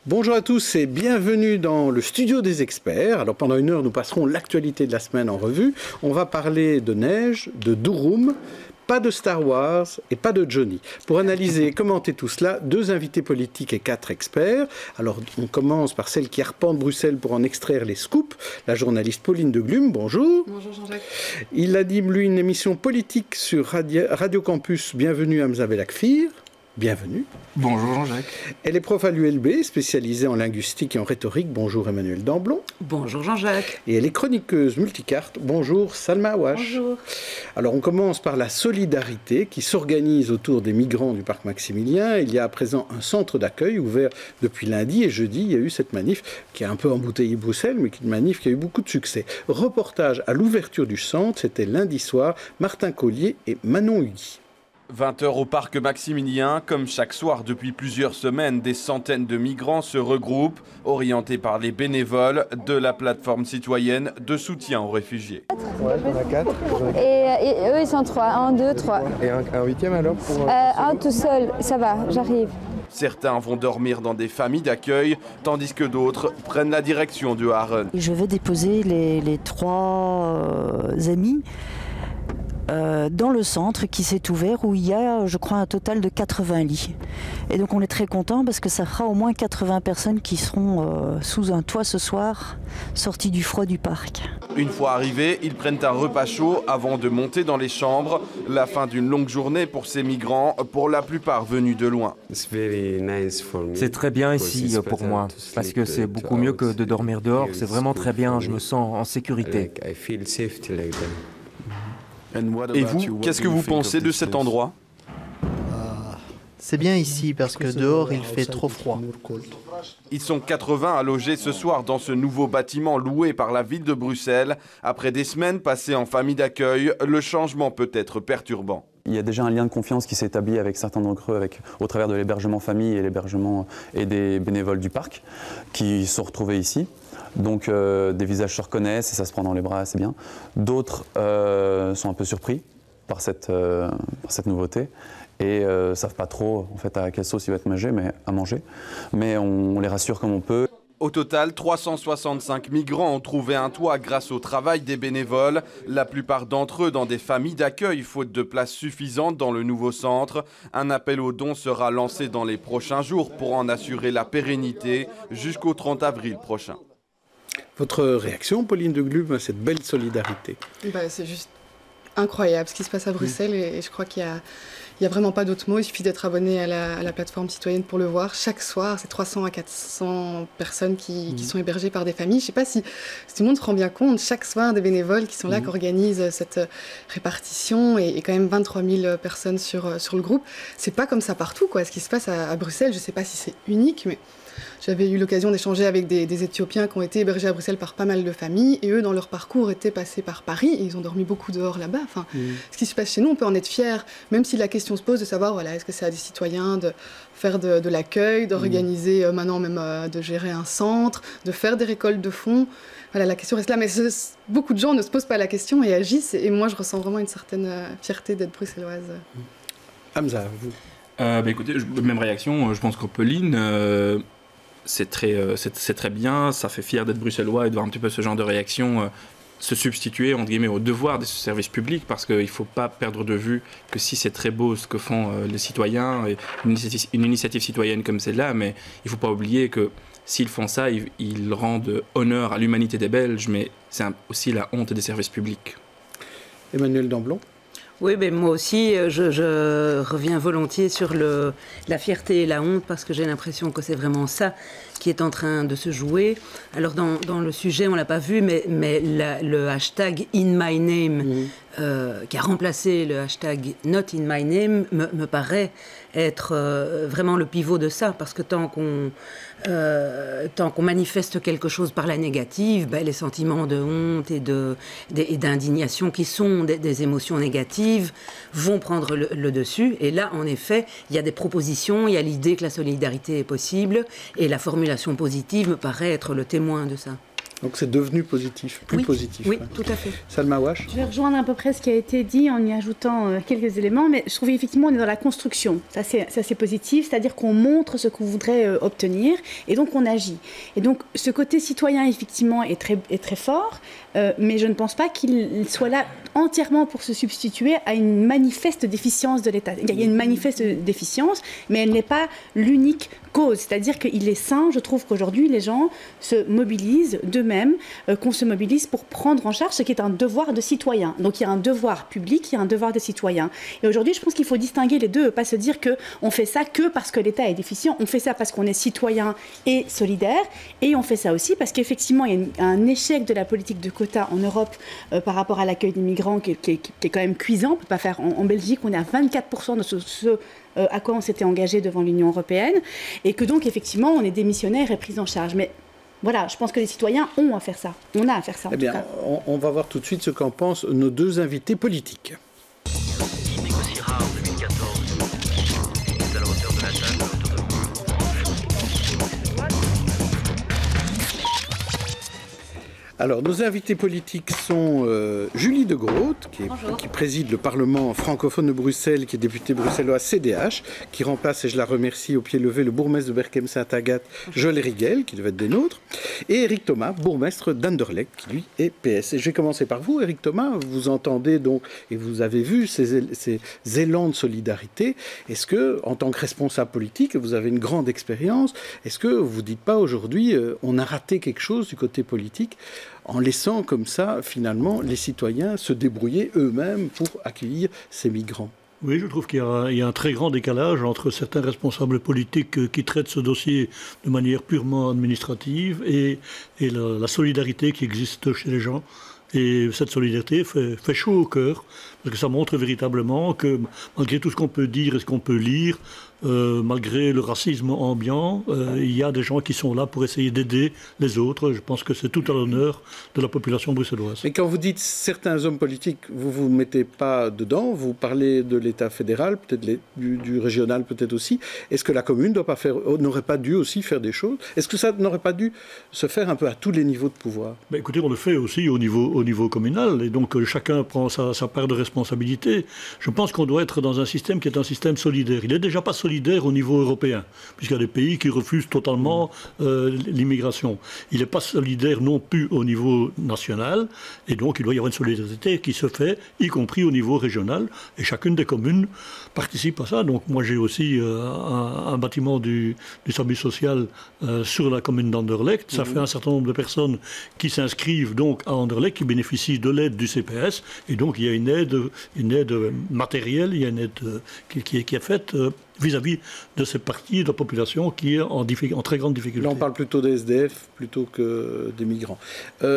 Bonjour à tous et bienvenue dans le studio des experts. Alors pendant une heure, nous passerons l'actualité de la semaine en revue. On va parler de neige, de Durum, pas de Star Wars et pas de Johnny. Pour analyser et commenter tout cela, 2 invités politiques et 4 experts. Alors on commence par celle qui arpente Bruxelles pour en extraire les scoops, la journaliste Pauline de Glume. Bonjour. Bonjour Jean-Jacques. Il anime lui une émission politique sur Radio Campus. Bienvenue Hamza Belakfir. Bienvenue. Bonjour Jean-Jacques. Elle est prof à l'ULB, spécialisée en linguistique et en rhétorique. Bonjour Emmanuel Damblon. Bonjour Jean-Jacques. Et elle est chroniqueuse multicarte. Bonjour Salma Awash. Bonjour. Alors on commence par la solidarité qui s'organise autour des migrants du parc Maximilien. Il y a à présent un centre d'accueil ouvert depuis lundi et jeudi. Il y a eu cette manif qui a un peu embouteillé Bruxelles, mais une manif qui a eu beaucoup de succès. Reportage à l'ouverture du centre, c'était lundi soir. Martin Collier et Manon Hugui. 20 h au parc Maximilien, comme chaque soir depuis plusieurs semaines, des centaines de migrants se regroupent, orientés par les bénévoles de la plateforme citoyenne de soutien aux réfugiés. Ouais, on a 4. Et eux, ils sont 3. 1, 2, 3. Et un 8e alors pour un tout seul, ça va, j'arrive. Certains vont dormir dans des familles d'accueil, tandis que d'autres prennent la direction du Haren. Je vais déposer les 3 amis dans le centre qui s'est ouvert où il y a, je crois, un total de 80 lits. Et donc on est très content parce que ça fera au moins 80 personnes qui seront sous un toit ce soir, sorties du froid du parc. Une fois arrivés, ils prennent un repas chaud avant de monter dans les chambres. La fin d'une longue journée pour ces migrants, pour la plupart venus de loin. C'est très bien ici pour moi, parce que c'est beaucoup mieux que de dormir dehors. C'est vraiment très bien, je me sens en sécurité. Et vous, qu'est-ce que vous pensez de cet endroit ? C'est bien ici parce que dehors il fait trop froid. Ils sont 80 à loger ce soir dans ce nouveau bâtiment loué par la ville de Bruxelles. Après des semaines passées en famille d'accueil, le changement peut être perturbant. Il y a déjà un lien de confiance qui s'est établi avec certains d'entre eux au travers de l'hébergement famille et l'hébergement et des bénévoles du parc qui sont retrouvés ici. Donc des visages se reconnaissent et ça se prend dans les bras, c'est bien. D'autres sont un peu surpris par cette nouveauté et ne savent pas trop en fait, à quelle sauce il va être mangé, mais on les rassure comme on peut. Au total, 365 migrants ont trouvé un toit grâce au travail des bénévoles, la plupart d'entre eux dans des familles d'accueil, faute de place suffisante dans le nouveau centre. Un appel aux dons sera lancé dans les prochains jours pour en assurer la pérennité jusqu'au 30 avril prochain. Votre réaction, Pauline de Glume, à cette belle solidarité ? C'est juste incroyable ce qui se passe à Bruxelles et je crois qu'il n'y a vraiment pas d'autre mot. Il suffit d'être abonné à la plateforme citoyenne pour le voir. Chaque soir, c'est 300 à 400 personnes qui sont hébergées par des familles. Je ne sais pas si tout le monde se rend bien compte. Chaque soir, des bénévoles qui sont là, qui organisent cette répartition et quand même 23 000 personnes sur le groupe. C'est pas comme ça partout, quoi. Ce qui se passe à Bruxelles, je ne sais pas si c'est unique, mais j'avais eu l'occasion d'échanger avec des Éthiopiens qui ont été hébergés à Bruxelles par pas mal de familles et eux, dans leur parcours, étaient passés par Paris et ils ont dormi beaucoup dehors là-bas. Ce qui se passe chez nous, on peut en être fiers, même si la question se pose de savoir, voilà, est-ce que c'est à des citoyens de faire de l'accueil, d'organiser maintenant même de gérer un centre, de faire des récoltes de fonds. Voilà, la question reste là, mais beaucoup de gens ne se posent pas la question et agissent et moi, je ressens vraiment une certaine fierté d'être bruxelloise. Hamza, vous écoutez, même réaction, je pense que Pauline... C'est très bien, ça fait fier d'être bruxellois et de voir un petit peu ce genre de réaction se substituer entre guillemets au devoir des services publics parce qu'il ne faut pas perdre de vue que si c'est très beau ce que font les citoyens, et une initiative citoyenne comme celle-là, mais il ne faut pas oublier que s'ils font ça, ils rendent honneur à l'humanité des Belges, mais c'est aussi la honte des services publics. Emmanuel Damblon ? Oui, mais moi aussi, je reviens volontiers sur la fierté et la honte parce que j'ai l'impression que c'est vraiment ça qui est en train de se jouer. Alors, dans le sujet, on ne l'a pas vu, mais le hashtag In My Name, qui a remplacé le hashtag Not In My Name, me paraît être vraiment le pivot de ça, parce que tant qu'on manifeste quelque chose par la négative, les sentiments de honte et d'indignation qui sont des émotions négatives vont prendre le dessus. Et là, en effet, il y a des propositions, il y a l'idée que la solidarité est possible, et la formulation positive me paraît être le témoin de ça. Donc c'est devenu positif, plus positif. Oui, tout à fait. Salma Wash. Je vais rejoindre à peu près ce qui a été dit en y ajoutant quelques éléments, mais je trouve effectivement on est dans la construction. Ça c'est positif, c'est-à-dire qu'on montre ce qu'on voudrait obtenir et donc on agit. Et donc ce côté citoyen effectivement est très fort, mais je ne pense pas qu'il soit là entièrement pour se substituer à une manifeste déficience de l'État. Il y a une manifeste déficience, mais elle n'est pas l'unique cause. C'est-à-dire qu'il est sain, je trouve qu'aujourd'hui les gens se mobilisent d'eux-mêmes, qu'on se mobilise pour prendre en charge ce qui est un devoir de citoyen. Donc il y a un devoir public, il y a un devoir de citoyen. Et aujourd'hui, je pense qu'il faut distinguer les deux, pas se dire qu'on fait ça que parce que l'État est déficient, on fait ça parce qu'on est citoyen et solidaire, et on fait ça aussi parce qu'effectivement, il y a un échec de la politique de quotas en Europe par rapport à l'accueil des migrants qui est quand même cuisant. On peut pas faire en Belgique, on est à 24% de ce à quoi on s'était engagé devant l'Union européenne, et que donc effectivement on est démissionnaire et pris en charge. Mais voilà, je pense que les citoyens ont à faire ça. On a à faire ça en tout cas. On va voir tout de suite ce qu'en pensent nos deux invités politiques. Il négociera en 2014 à la hauteur de la table. Alors, nos invités politiques sont Julie de Groot, qui préside le Parlement francophone de Bruxelles, qui est députée bruxelloise CDH, qui remplace, et je la remercie au pied levé, le bourgmestre de Berchem-Saint-Agathe, Joël Rigel, qui devait être des nôtres, et Éric Thomas, bourgmestre d'Anderlecht, qui lui est PS. Et je vais commencer par vous, Éric Thomas. Vous entendez donc, et vous avez vu ces élans de solidarité. Est-ce que, en tant que responsable politique, vous avez une grande expérience, est-ce que vous ne dites pas aujourd'hui, on a raté quelque chose du côté politique, en laissant comme ça, finalement, les citoyens se débrouiller eux-mêmes pour accueillir ces migrants? Oui, je trouve qu'il y a un très grand décalage entre certains responsables politiques qui traitent ce dossier de manière purement administrative et la solidarité qui existe chez les gens. Et cette solidarité fait chaud au cœur, parce que ça montre véritablement que malgré tout ce qu'on peut dire et ce qu'on peut lire, malgré le racisme ambiant, il y a des gens qui sont là pour essayer d'aider les autres. Je pense que c'est tout à l'honneur de la population bruxelloise. Et quand vous dites certains hommes politiques, vous ne vous mettez pas dedans, vous parlez de l'État fédéral, peut-être du régional peut-être aussi. Est-ce que la commune n'aurait pas dû aussi faire des choses? Est-ce que ça n'aurait pas dû se faire un peu à tous les niveaux de pouvoir? Écoutez, on le fait aussi au niveau communal, et donc chacun prend sa part de responsabilité. Je pense qu'on doit être dans un système qui est un système solidaire. Il n'est déjà pas solidaire au niveau européen, puisqu'il y a des pays qui refusent totalement l'immigration. Il n'est pas solidaire non plus au niveau national, et donc il doit y avoir une solidarité qui se fait, y compris au niveau régional, et chacune des communes participe à ça. Donc moi j'ai aussi un bâtiment du service social sur la commune d'Anderlecht. Ça fait un certain nombre de personnes qui s'inscrivent donc à Anderlecht, qui bénéficient de l'aide du CPS, et donc il y a une aide matérielle, il y a une aide qui est faite vis-à-vis de cette partie de la population qui est en très grande difficulté. Là, on parle plutôt des SDF plutôt que des migrants.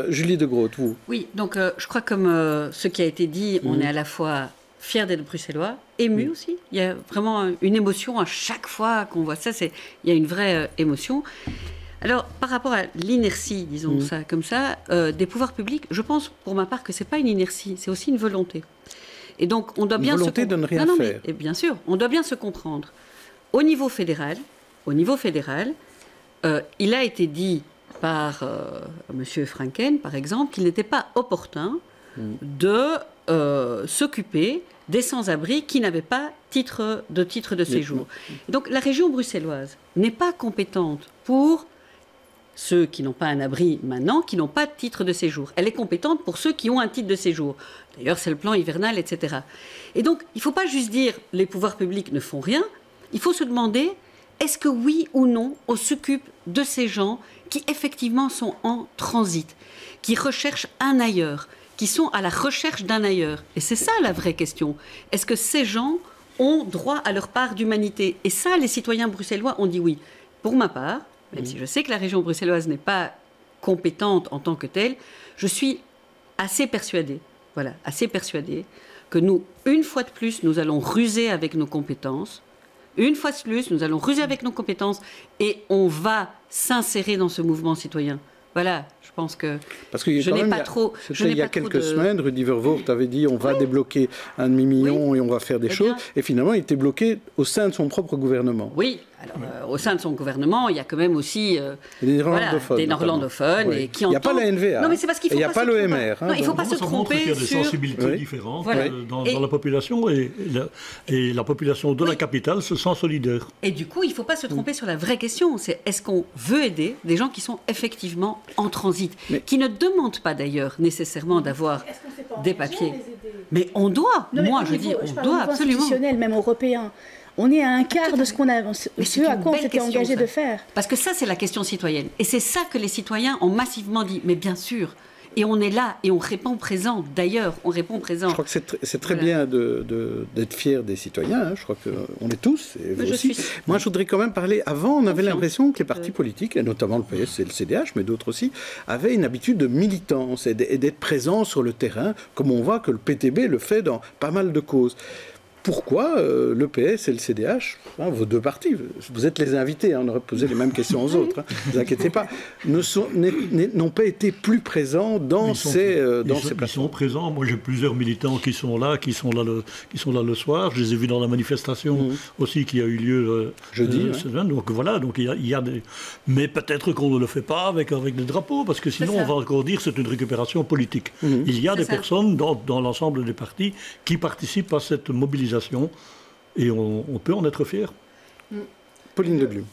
Julie de Groot, vous? Oui, donc je crois comme ce qui a été dit, on est à la fois fiers d'être bruxellois, émus aussi. Il y a vraiment une émotion à chaque fois qu'on voit ça. Il y a une vraie émotion. Alors, par rapport à l'inertie, disons ça comme ça, des pouvoirs publics, je pense pour ma part que ce n'est pas une inertie, c'est aussi une volonté. Et donc, on doit bien se volonté de ne rien faire. Et bien sûr, on doit bien se comprendre. Au niveau fédéral, il a été dit par M. Franken, par exemple, qu'il n'était pas opportun de s'occuper des sans-abri qui n'avaient pas de titre de séjour. Donc, la région bruxelloise n'est pas compétente pour ceux qui n'ont pas un abri maintenant, qui n'ont pas de titre de séjour. Elle est compétente pour ceux qui ont un titre de séjour. D'ailleurs, c'est le plan hivernal, etc. Et donc, il ne faut pas juste dire les pouvoirs publics ne font rien. Il faut se demander, est-ce que oui ou non, on s'occupe de ces gens qui effectivement sont en transit, qui recherchent un ailleurs, qui sont à la recherche d'un ailleurs. Et c'est ça la vraie question. Est-ce que ces gens ont droit à leur part d'humanité? Et ça, les citoyens bruxellois ont dit oui. Pour ma part, même si je sais que la région bruxelloise n'est pas compétente en tant que telle, je suis assez persuadée que nous, une fois de plus, nous allons ruser avec nos compétences. Une fois de plus, nous allons ruser avec nos compétences et on va s'insérer dans ce mouvement citoyen. Voilà, je pense que je n'ai pas trop... Il y a quelques semaines, Rudy Vervoort avait dit on va débloquer 1,5 million et on va faire des choses. Et finalement, il était bloqué au sein de son propre gouvernement. Oui, Au sein de son gouvernement, il y a quand même aussi des néerlandophones. Oui. Et qui il n'y a pas la NVA. Non, mais c'est parce qu'il faut il n'y a pas l'EMR. Non, il ne faut pas se tromper. Il y a des sensibilités différentes dans la population et la population de la capitale se sent solidaire. Et du coup, il ne faut pas se tromper sur la vraie question. C'est est-ce qu'on veut aider des gens qui sont effectivement en transit, qui ne demandent pas d'ailleurs nécessairement d'avoir des papiers. Mais on doit. Moi, je dis, on doit absolument. Même européen. On est à un quart de ce qu'on a, à quoi on s'était engagé de faire. Parce que ça, c'est la question citoyenne. Et c'est ça que les citoyens ont massivement dit. Mais bien sûr. Et on est là et on répond présent. D'ailleurs, on répond présent. Je crois que c'est très bien d'être fier des citoyens. Je crois qu'on est tous. Et vous aussi. Moi, je voudrais quand même parler. Avant, on avait l'impression que les partis politiques, et notamment le PS et le CDH, mais d'autres aussi, avaient une habitude de militance et d'être présents sur le terrain, comme on voit que le PTB le fait dans pas mal de causes. Pourquoi le PS et le CDH, vos deux partis, vous êtes les invités, on aurait posé les mêmes questions aux autres, ne vous inquiétez pas, n'ont pas été plus présents dans ces plateformes. Ils sont présents. Moi, j'ai plusieurs militants qui sont là le soir. Je les ai vus dans la manifestation aussi qui a eu lieu jeudi. Donc voilà, donc il y a des. Mais peut-être qu'on ne le fait pas avec des drapeaux, parce que sinon on va encore dire que c'est une récupération politique. Il y a des personnes dans l'ensemble des partis qui participent à cette mobilisation. Et on peut en être fier. Pauline de Glume.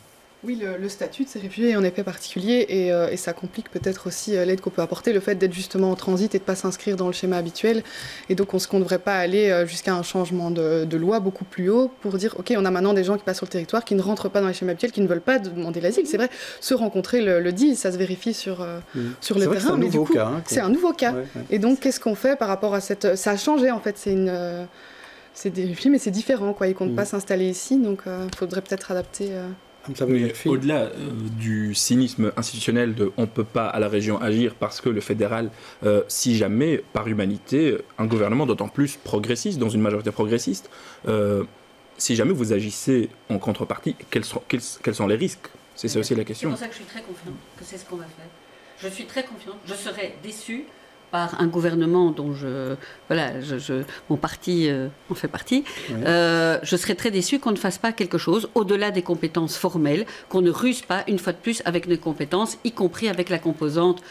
Oui, le statut de ces réfugiés est en effet particulier et ça complique peut-être aussi l'aide qu'on peut apporter, le fait d'être justement en transit et de ne pas s'inscrire dans le schéma habituel. Et donc, on ne devrait pas aller jusqu'à un changement de loi beaucoup plus haut pour dire, OK, on a maintenant des gens qui passent sur le territoire, qui ne rentrent pas dans les schémas habituels, qui ne veulent pas demander l'asile. C'est vrai, se rencontrer le dit, ça se vérifie sur le terrain. Mais du coup, c'est un nouveau cas. Et donc, qu'est-ce qu'on fait par rapport à cette... Ça a changé, en fait, c'est des réfugiés, mais c'est différent, quoi. Ils ne comptent pas s'installer ici, donc il faudrait peut-être adapter... Mais au-delà du cynisme institutionnel de on ne peut pas à la région agir parce que le fédéral, si jamais, par humanité, un gouvernement d'autant plus progressiste, dans une majorité progressiste, si jamais vous agissez en contrepartie, quels sont les risques? C'est ça aussi la question. C'est pour ça que je suis très confiante que c'est ce qu'on va faire. Je suis très confiante. Je serais déçue par un gouvernement dont mon parti en fait partie, je serais très déçue qu'on ne fasse pas quelque chose au-delà des compétences formelles, qu'on ne ruse pas une fois de plus avec nos compétences, y compris avec la composante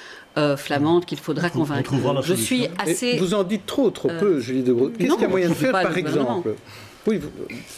flamande qu'il faudra convaincre. Je suis assez... Vous en dites trop peu, Julie Degroot. Qu'est-ce qu'il y a moyen de faire, par exemple? Oui,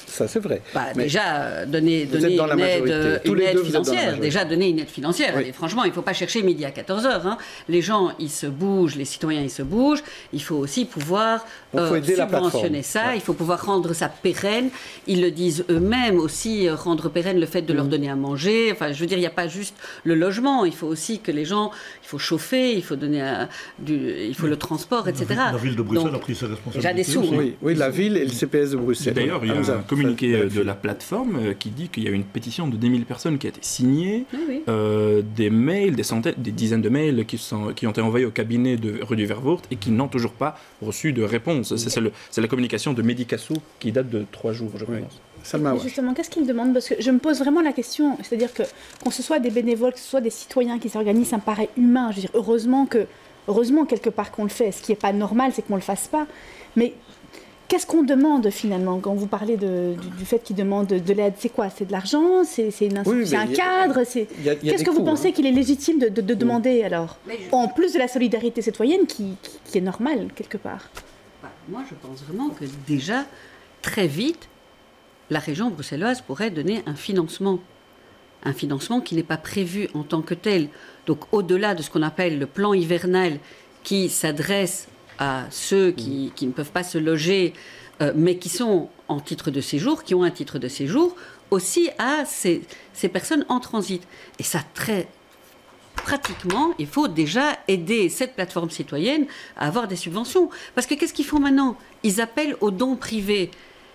ça c'est vrai. Déjà, donner une aide financière. Déjà, donner une aide financière. Oui. Et franchement, il ne faut pas chercher midi à 14h. Les gens, ils se bougent, les citoyens, ils se bougent. Il faut aussi pouvoir subventionner ça. Il faut pouvoir rendre ça pérenne. Ils le disent eux-mêmes aussi, rendre pérenne le fait de leur donner à manger. Enfin, je veux dire, il n'y a pas juste le logement. Il faut aussi que les gens, il faut chauffer, il faut donner il faut le transport, etc. La ville de Bruxelles a pris ses responsabilités. Déjà des sous. Oui, la ville et le CPS de Bruxelles. D'ailleurs, il y a un communiqué de la plateforme qui dit qu'il y a une pétition de 10 000 personnes qui a été signée, des mails, des dizaines de mails qui ont été envoyés au cabinet de rue du Vervoort et qui n'ont toujours pas reçu de réponse. C'est la communication de Medicassou qui date de 3 jours, je pense. Justement, qu'est-ce qu'ils demandent? Parce que je me pose vraiment la question, c'est-à-dire qu'on ce soit des bénévoles, que ce soit des citoyens qui s'organisent, ça me paraît humain. Je veux dire, heureusement quelque part qu'on le fait. Ce qui n'est pas normal, c'est qu'on ne le fasse pas. Mais qu'est-ce qu'on demande finalement quand vous parlez du fait qu'ils demandent de l'aide? C'est quoi? C'est de l'argent? C'est un cadre? Qu'est-ce que vous pensez qu'il est légitime de demander alors? En plus de la solidarité citoyenne qui est normale quelque part. Moi je pense vraiment que déjà très vite la région bruxelloise pourrait donner un financement qui n'est pas prévu en tant que tel. Donc au-delà de ce qu'on appelle le plan hivernal qui s'adresse à ceux qui ne peuvent pas se loger, mais qui sont en titre de séjour, qui ont un titre de séjour, aussi à ces personnes en transit. Et ça, très pratiquement, il faut déjà aider cette plateforme citoyenne à avoir des subventions. Parce que qu'est-ce qu'ils font maintenant? Ils appellent aux dons privés.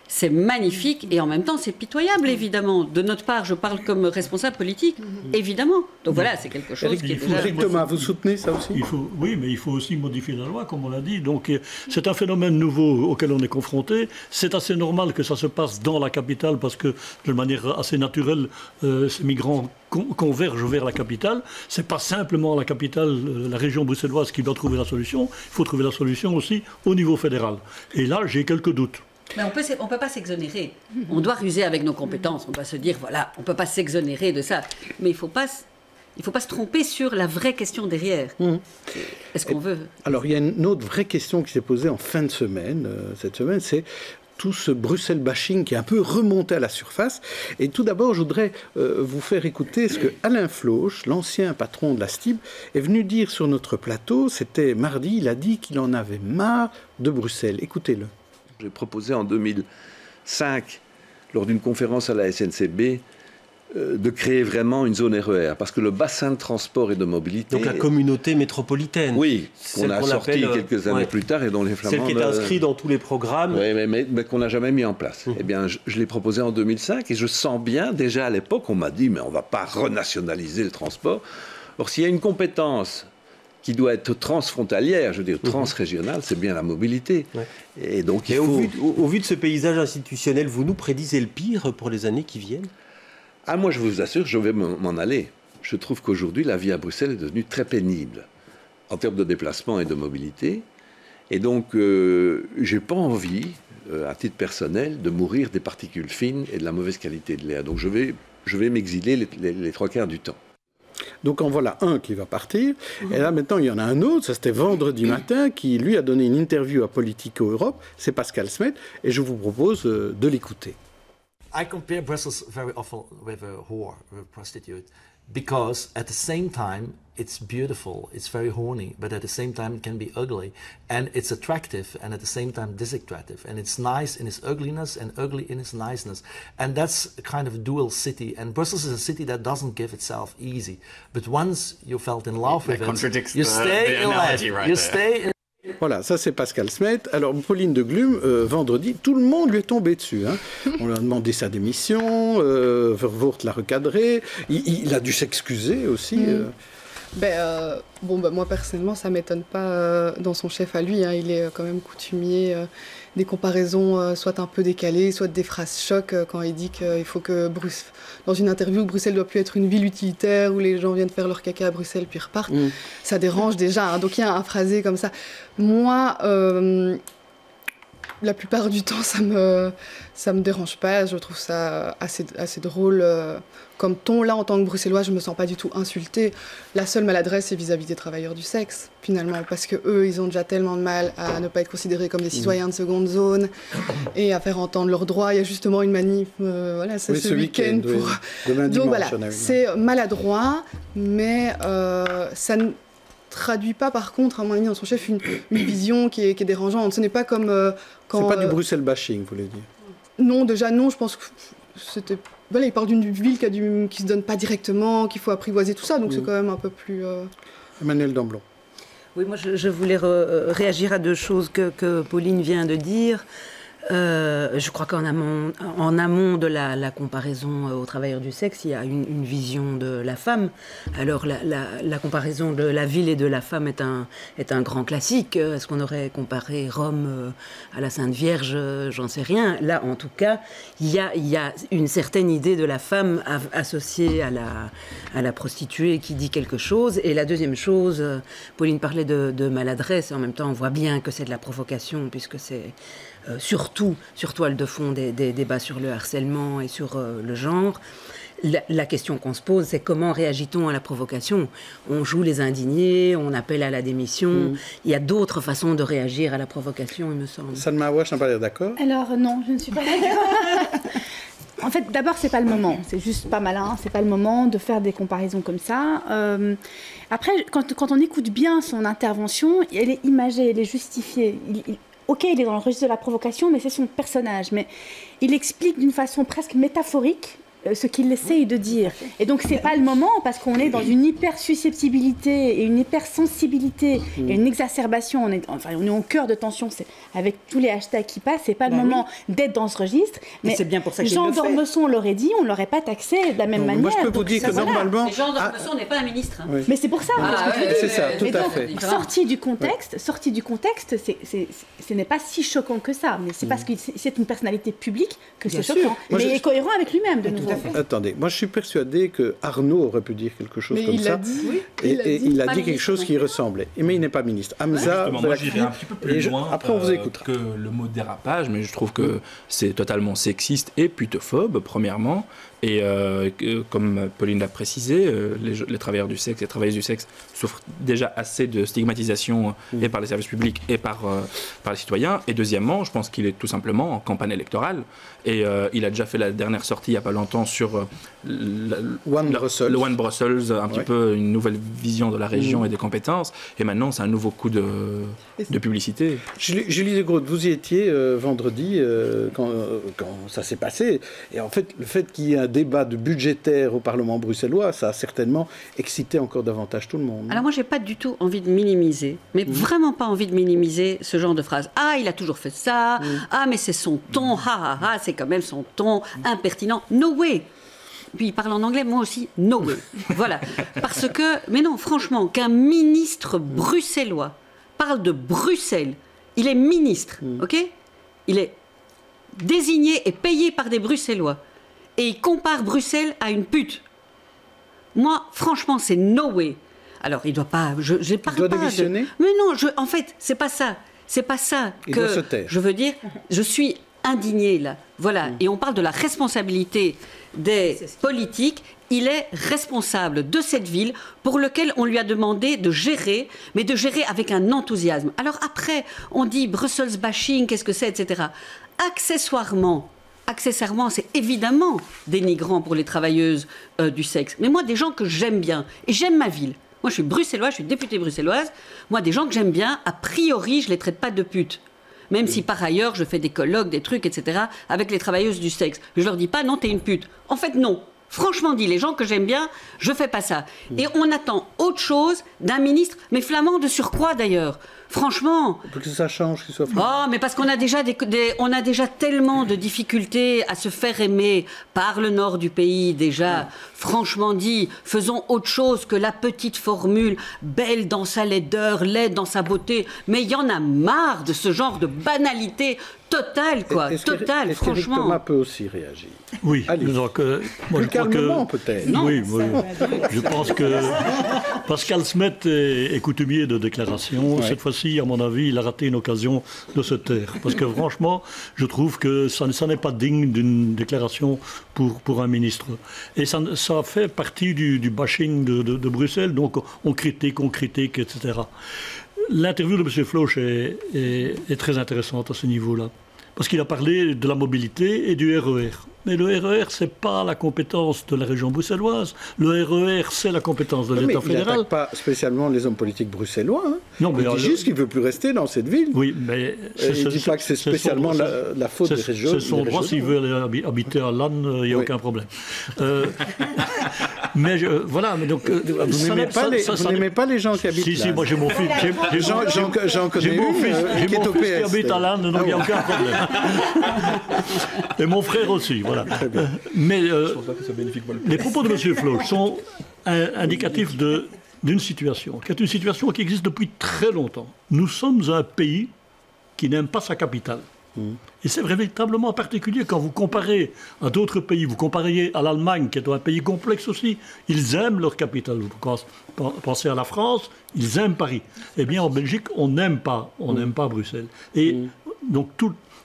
C'est magnifique et en même temps c'est pitoyable, évidemment. De notre part, je parle comme responsable politique, évidemment. Donc voilà, c'est quelque chose qui est déjà... Éric Thomas, vous soutenez ça aussi? Oui, mais il faut aussi modifier la loi, comme on l'a dit. Donc c'est un phénomène nouveau auquel on est confronté. C'est assez normal que ça se passe dans la capitale parce que de manière assez naturelle, ces migrants convergent vers la capitale. C'est pas simplement la capitale, la région bruxelloise qui doit trouver la solution. Il faut trouver la solution aussi au niveau fédéral. Et là, j'ai quelques doutes. Mais on peut pas s'exonérer. On doit ruser avec nos compétences. On doit se dire, voilà, on peut pas s'exonérer de ça. Mais il faut pas se tromper sur la vraie question derrière. Est-ce qu'on veut... Alors, il y a une autre vraie question qui s'est posée en fin de semaine. Cette semaine, c'est tout ce Bruxelles bashing qui est un peu remonté à la surface. Et tout d'abord, je voudrais vous faire écouter ce que Alain Floch, l'ancien patron de la STIB, est venu dire sur notre plateau. C'était mardi, il a dit qu'il en avait marre de Bruxelles. Écoutez-le. J'ai proposé en 2005, lors d'une conférence à la SNCB, de créer vraiment une zone RER, parce que le bassin de transport et de mobilité... Donc la communauté métropolitaine. Oui, qu'on a sorti quelques années plus tard et dont les Flamands... Celle qui est inscrite dans tous les programmes. Oui, mais qu'on n'a jamais mis en place. Eh bien, je l'ai proposé en 2005 et je sens bien, déjà à l'époque, on m'a dit, mais on ne va pas renationaliser le transport. Or, s'il y a une compétence qui doit être transfrontalière, je veux dire transrégionale, c'est bien la mobilité. Ouais. Et donc, au vu de ce paysage institutionnel, vous nous prédisez le pire pour les années qui viennent? Ah, moi, je vous assure, je vais m'en aller. Je trouve qu'aujourd'hui, la vie à Bruxelles est devenue très pénible en termes de déplacement et de mobilité. Et donc, je n'ai pas envie, à titre personnel, de mourir des particules fines et de la mauvaise qualité de l'air. Donc, je vais m'exiler les trois quarts du temps. Donc en voilà un qui va partir. Et là maintenant, il y en a un autre, ça c'était vendredi matin, qui lui a donné une interview à Politico Europe. C'est Pascal Smet. Et je vous propose de l'écouter. I compare Brussels very often with a whore, with a prostitute, because at the same time it's beautiful, it's very horny, but at the same time it can be ugly, and it's attractive, and at the same time disattractive, and it's nice in its ugliness and ugly in its niceness, and that's a kind of dual city. And Brussels is a city that doesn't give itself easy, but once you felt in love with it, you stay in life. You stay in... Voilà, ça c'est Pascal Smet. Alors Pauline de Glum, vendredi, tout le monde lui est tombé dessus. Hein. On lui a demandé sa démission, Vervoort l'a recadré, il a dû s'excuser aussi. Moi personnellement, ça ne m'étonne pas dans son chef à lui. Hein. Il est quand même coutumier des comparaisons soit un peu décalées, soit des phrases chocs quand il dit qu'il faut que dans une interview, Bruxelles ne doit plus être une ville utilitaire où les gens viennent faire leur caca à Bruxelles puis repartent. Ça dérange déjà. Hein. Donc il y a un phrasé comme ça. Moi, la plupart du temps, ça me dérange pas. Je trouve ça assez drôle comme ton. Là, en tant que Bruxellois, je me sens pas du tout insultée. La seule maladresse, c'est vis-à-vis des travailleurs du sexe, finalement, parce que eux, ils ont déjà tellement de mal à ne pas être considérés comme des citoyens de seconde zone et à faire entendre leurs droits. Il y a justement une manif, ce week-end pour. Demain dimanche, donc voilà, c'est maladroit, mais ça ne traduit pas, par contre, à mon avis, dans son chef, une vision qui est dérangeante. Ce n'est pas comme quand... C'est pas du Bruxelles bashing, vous voulez dire? Non, déjà non, je pense que c'était... Voilà, il parle d'une ville qui se donne pas directement, qu'il faut apprivoiser tout ça, donc c'est quand même un peu plus... Emmanuel Damblon. Oui, moi je voulais réagir à deux choses que Pauline vient de dire. Je crois qu'en amont de la comparaison aux travailleurs du sexe, il y a une vision de la femme. Alors la comparaison de la ville et de la femme est un grand classique. Est-ce qu'on aurait comparé Rome à la Sainte Vierge? J'en sais rien. Là, en tout cas, il y a une certaine idée de la femme associée à la prostituée qui dit quelque chose. Et la deuxième chose, Pauline parlait de maladresse. En même temps, on voit bien que c'est de la provocation, puisque c'est... surtout toile de fond des débats sur le harcèlement et sur le genre. La question qu'on se pose, c'est comment réagit-on à la provocation? On joue les indignés, on appelle à la démission. Il y a d'autres façons de réagir à la provocation, il me semble. Salma Awash n'a pas l'air d'accord? Alors non, je ne suis pas d'accord. En fait, d'abord, c'est pas le moment. C'est juste pas malin. C'est pas le moment de faire des comparaisons comme ça. Après, quand on écoute bien son intervention, elle est imagée, elle est justifiée. Ok, il est dans le registre de la provocation, mais c'est son personnage. Mais il explique d'une façon presque métaphorique ce qu'il essaye de dire. Et donc, c'est pas le moment, parce qu'on est dans une hyper-susceptibilité et une hyper-sensibilité et une exacerbation. On est au cœur de tension. Avec tous les hashtags qui passent, c'est pas le moment d'être dans ce registre. Mais c'est bien pour ça qu'il Jean le fait. d'Ormesson l'aurait dit, on ne l'aurait pas taxé de la même manière. Moi, je peux vous dire que normalement... Mais Jean d'Ormesson n'est pas un ministre. Hein. Oui. Mais c'est pour ça. C'est ça, tout à fait. Sorti du contexte, ce n'est pas si choquant que ça. Mais c'est parce que c'est une personnalité publique que c'est choquant. Mais il est cohérent avec lui-même, de nouveau. Attendez, moi je suis persuadé que Arnaud aurait pu dire quelque chose mais comme il ça. a dit, oui, et il a dit quelque ministre, chose non. qui ressemblait. Mais il n'est pas ministre. Hamza, Moi, j'irai un petit peu plus loin après on vous écoutera. que le mot dérapage, mais je trouve que c'est totalement sexiste et putophobe, premièrement. Et comme Pauline l'a précisé, les travailleurs du sexe, les travailleuses du sexe souffrent déjà assez de stigmatisation et par les services publics et par les citoyens. Et deuxièmement, je pense qu'il est tout simplement en campagne électorale. Et il a déjà fait la dernière sortie il n'y a pas longtemps sur le One Brussels, un petit peu une nouvelle vision de la région et des compétences. Et maintenant, c'est un nouveau coup de publicité. Julie de Groot, vous y étiez vendredi quand ça s'est passé. Et en fait, le fait qu'il y ait un débat budgétaire au Parlement bruxellois, ça a certainement excité encore davantage tout le monde. Alors moi, j'ai pas du tout envie de minimiser, mais vraiment pas envie de minimiser ce genre de phrase. Ah, il a toujours fait ça. Ah, mais c'est son ton. C'est quand même son ton impertinent. No way. Puis il parle en anglais, moi aussi, no way. Voilà. Parce que, mais non, franchement, qu'un ministre bruxellois parle de Bruxelles, il est ministre, ok? Il est désigné et payé par des Bruxellois. Et il compare Bruxelles à une pute. Moi, franchement, c'est no way. Alors, il doit pas... Je parle doit pas démissionner Mais non, en fait, c'est pas ça. C'est pas ça il que... doit se taire. Je veux dire, je suis indignée, là. Voilà. Et on parle de la responsabilité des politiques. Il est responsable de cette ville pour laquelle on lui a demandé de gérer, mais de gérer avec un enthousiasme. Alors après, on dit Brussels bashing, qu'est-ce que c'est, etc. Accessoirement, c'est évidemment dénigrant pour les travailleuses du sexe. Mais moi, des gens que j'aime bien, et j'aime ma ville. Moi, je suis bruxelloise, je suis députée bruxelloise. Moi, des gens que j'aime bien, a priori, je les traite pas de putes. Même si par ailleurs, je fais des colloques, des trucs, etc., avec les travailleuses du sexe. Je leur dis pas, non, t'es une pute. En fait, non. Franchement dit, les gens que j'aime bien, je fais pas ça. Et on attend autre chose d'un ministre, mais flamand de surcroît d'ailleurs. Franchement. Pour que ça change, qu'il soit flamand. Oh, mais parce qu'on a déjà on a déjà tellement de difficultés à se faire aimer par le nord du pays déjà. Franchement dit, faisons autre chose que la petite formule belle dans sa laideur, laide dans sa beauté. Mais il y en a marre de ce genre de banalité totale, quoi. Totale, franchement. Est-ce que Thomas peut aussi réagir? Oui. Allez. Donc, moi, plus je crois calmement, que... peut-être. Oui, je pense que Pascal Smet est coutumier de déclaration. Ouais. Cette fois-ci, à mon avis, il a raté une occasion de se taire. Parce que franchement, je trouve que ça n'est pas digne d'une déclaration pour un ministre. Et ça fait partie du bashing de Bruxelles. Donc on critique, etc. L'interview de M. Floch est très intéressante à ce niveau-là. Parce qu'il a parlé de la mobilité et du RER. Mais le RER, ce n'est pas la compétence de la région bruxelloise. Le RER, c'est la compétence de l'État fédéral. Il n'attaque pas spécialement les hommes politiques bruxellois. Hein. Non, mais il dit juste qu'il ne veut plus rester dans cette ville. Oui, mais... il ne dit pas que c'est spécialement la faute des régions. C'est son droit, s'il veut aller habiter à Lannes, il n'y a aucun problème. Mais voilà, mais donc... Vous n'aimez pas les gens qui habitent là? Si, moi j'ai mon fils. J'en connais mon fils qui est au PS. Qui habite à Lannes, donc il n'y a aucun problème. Et mon frère aussi, voilà. Mais les propos de M. Floch sont indicatifs d'une situation, qui est une situation qui existe depuis très longtemps. Nous sommes un pays qui n'aime pas sa capitale. Et c'est véritablement particulier quand vous comparez à d'autres pays, vous comparez à l'Allemagne, qui est un pays complexe aussi, ils aiment leur capitale. Vous pensez à la France, ils aiment Paris. Eh bien, en Belgique, on n'aime pas Bruxelles. Et donc,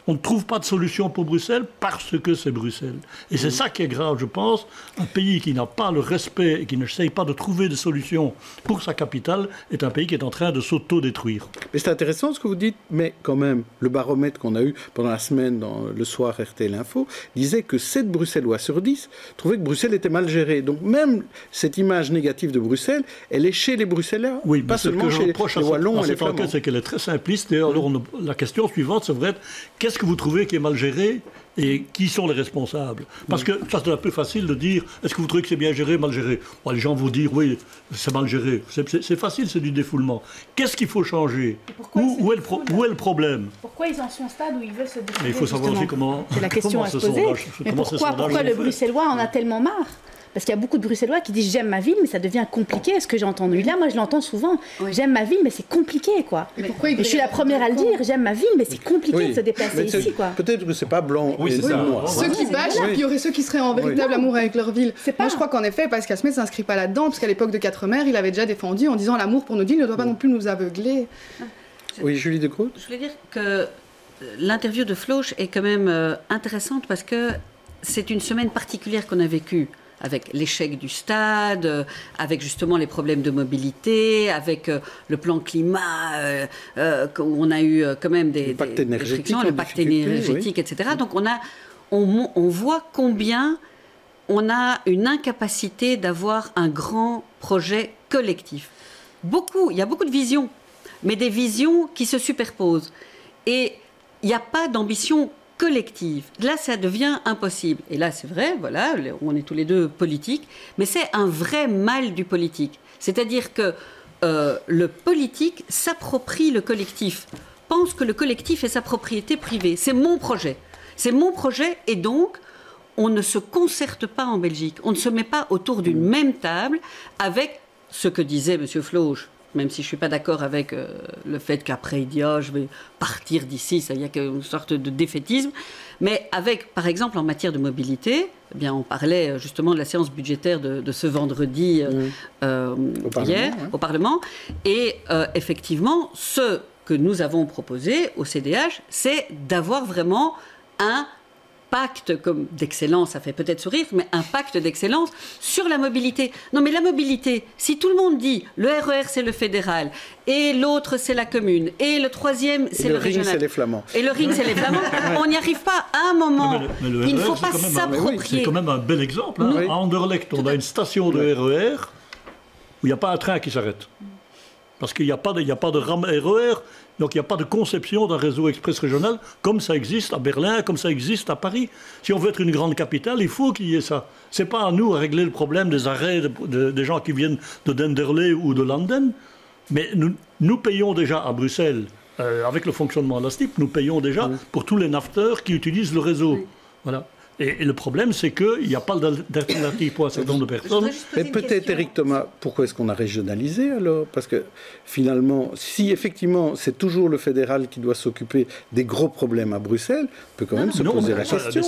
on ne trouve pas de solution pour Bruxelles parce que c'est Bruxelles. Et c'est ça qui est grave, je pense. Un pays qui n'a pas le respect et qui n'essaye pas de trouver des solutions pour sa capitale est un pays qui est en train de s'auto-détruire. Mais c'est intéressant ce que vous dites, mais quand même, le baromètre qu'on a eu pendant la semaine dans le soir RTL Info disait que 7 Bruxellois sur 10 trouvaient que Bruxelles était mal gérée. Donc même cette image négative de Bruxelles, elle est chez les Bruxellois, oui, pas seulement chez les Wallons et les Flamands. C'est qu'elle est très simpliste. Et alors, la question suivante, ça devrait être qu'est-ce que vous trouvez qui est mal géré et qui sont les responsables? Parce que ça, c'est un peu facile de dire est-ce que vous trouvez que c'est bien géré, mal géré? Bon, les gens vont dire oui, c'est mal géré. C'est facile, c'est du défoulement. Qu'est-ce qu'il faut changer? Où est le problème? Pourquoi ils en sont au stade où ils veulent se défouler? Mais il faut savoir aussi comment. C'est la question à se poser. Mais pourquoi le Bruxellois en a tellement marre? Parce qu'il y a beaucoup de Bruxellois qui disent j'aime ma ville, mais ça devient compliqué. Ce que j'ai entendu là, moi je l'entends souvent. J'aime ma ville, mais c'est compliqué, quoi. Mais pourquoi je suis la première à le dire, j'aime ma ville, mais c'est compliqué de se déplacer ici, quoi. Peut-être que c'est pas blanc et noir. Ceux qui bâchent, et puis il y aurait ceux qui seraient en véritable amour avec leur ville. Moi je crois qu'en effet, Pascal Smith s'inscrit pas là-dedans, parce qu'à l'époque de Quatremer, il avait déjà défendu en disant l'amour pour nos villes ne doit pas non plus nous aveugler. Oui, Julie de Groot. Je voulais dire que l'interview de Floch est quand même intéressante parce que c'est une semaine particulière qu'on a vécue, avec l'échec du stade, avec justement les problèmes de mobilité, avec le plan climat, où on a eu quand même des frictions, le pacte énergétique, etc. Donc on voit combien on a une incapacité d'avoir un grand projet collectif. Il y a beaucoup de visions, mais des visions qui se superposent. Et il n'y a pas d'ambition collective. Là, ça devient impossible. Et là, c'est vrai, voilà, on est tous les deux politiques, mais c'est un vrai mal du politique. C'est-à-dire que le politique s'approprie le collectif, pense que le collectif est sa propriété privée. C'est mon projet. C'est mon projet et donc, on ne se concerte pas en Belgique. On ne se met pas autour d'une même table avec ce que disait M. Floch, même si je ne suis pas d'accord avec le fait qu'après il dit « oh, je vais partir d'ici », il y a une sorte de défaitisme. Mais avec, par exemple, en matière de mobilité, eh bien, on parlait justement de la séance budgétaire de ce vendredi hier au Parlement. Et effectivement, ce que nous avons proposé au CDH, c'est d'avoir vraiment un pacte d'excellence, ça fait peut-être sourire, mais un pacte d'excellence sur la mobilité. Non, mais la mobilité, si tout le monde dit le RER c'est le fédéral, et l'autre c'est la commune, et le troisième c'est le régional. Le ring c'est les Flamands. Et le ring c'est les Flamands, on n'y arrive pas à un moment. Mais le il ne RER, faut pas s'approprier. C'est quand même un bel exemple. Hein. À Anderlecht, on a une station de RER où il n'y a pas un train qui s'arrête. Parce qu'il n'y a pas de rame RER. Donc il n'y a pas de conception d'un réseau express régional comme ça existe à Berlin, comme ça existe à Paris. Si on veut être une grande capitale, il faut qu'il y ait ça. Ce n'est pas à nous à régler le problème des arrêts des gens qui viennent de Denderleeuw ou de Landen. Mais nous payons déjà à Bruxelles, avec le fonctionnement de la STIP, nous payons déjà pour tous les nafteurs qui utilisent le réseau. Voilà. Et le problème, c'est qu'il n'y a pas d'alternative pour un certain nombre de personnes. Mais peut-être, Éric Thomas, pourquoi est-ce qu'on a régionalisé alors? Parce que finalement, si effectivement c'est toujours le fédéral qui doit s'occuper des gros problèmes à Bruxelles, on peut quand même se poser la question.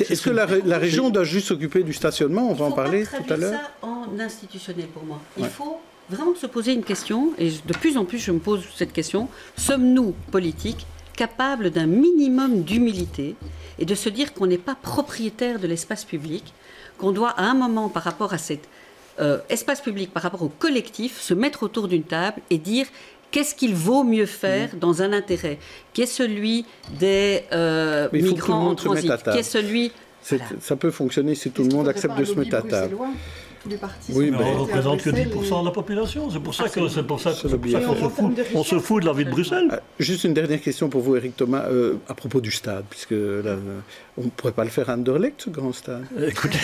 Est-ce que la région doit juste s'occuper du stationnement? On va en parler tout à l'heure. Il faut pas traduire ça en institutionnel pour moi. Il faut vraiment se poser une question, et de plus en plus je me pose cette question. Sommes-nous, politiques, capables d'un minimum d'humilité et de se dire qu'on n'est pas propriétaire de l'espace public, qu'on doit à un moment par rapport à cet espace public, par rapport au collectif, se mettre autour d'une table et dire qu'est-ce qu'il vaut mieux faire dans un intérêt, qui est celui des migrants en transit, qui est celui... Ça peut fonctionner si tout le monde accepte de se mettre à table. Oui, mais on ne représente que 10% de la population. C'est pour ça qu'on se fout de la ville de Bruxelles. Juste une dernière question pour vous, Éric Thomas, à propos du stade, puisque là, on ne pourrait pas le faire à Anderlecht, ce grand stade. Écoutez,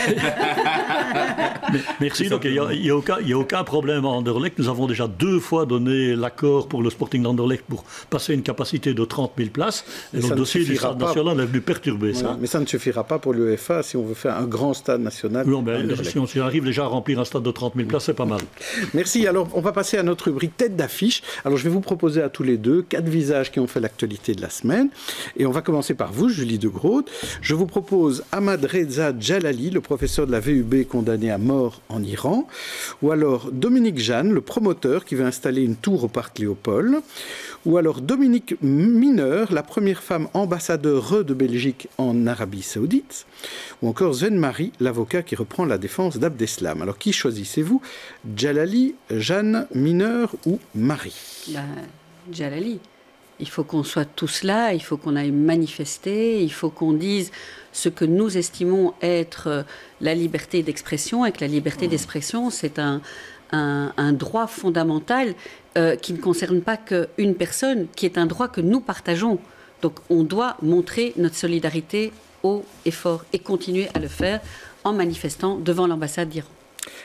merci. Donc, il n'y a aucun problème à Anderlecht. Nous avons déjà 2 fois donné l'accord pour le Sporting d'Anderlecht pour passer une capacité de 30 000 places. Et donc, le dossier du stade national est venu perturber ça. Mais ça ne suffira pas pour l'UEFA si on veut faire un grand stade national. Non, mais si on arrive déjà à remplir un stade de 30 000 places, c'est pas mal. Merci. Alors, on va passer à notre rubrique tête d'affiche. Alors, je vais vous proposer à tous les deux 4 visages qui ont fait l'actualité de la semaine. Et on va commencer par vous, Julie de Groot. Je vous propose Ahmad Reza Jalali, le professeur de la VUB condamné à mort en Iran. Ou alors Dominique Jeanne, le promoteur qui veut installer une tour au parc Léopold. Ou alors Dominique Mineur, la première femme ambassadeur de Belgique en Arabie Saoudite. Ou encore Zen Marie, l'avocat qui reprend la défense d'Abdeslam. Alors qui choisissez-vous? Jalali, Jeanne, Mineur ou Marie? Jalali. Il faut qu'on soit tous là, il faut qu'on aille manifester, il faut qu'on dise ce que nous estimons être la liberté d'expression, et que la liberté d'expression, c'est un droit fondamental qui ne concerne pas qu'une personne, qui est un droit que nous partageons. Donc on doit montrer notre solidarité haut et fort et continuer à le faire en manifestant devant l'ambassade d'Iran.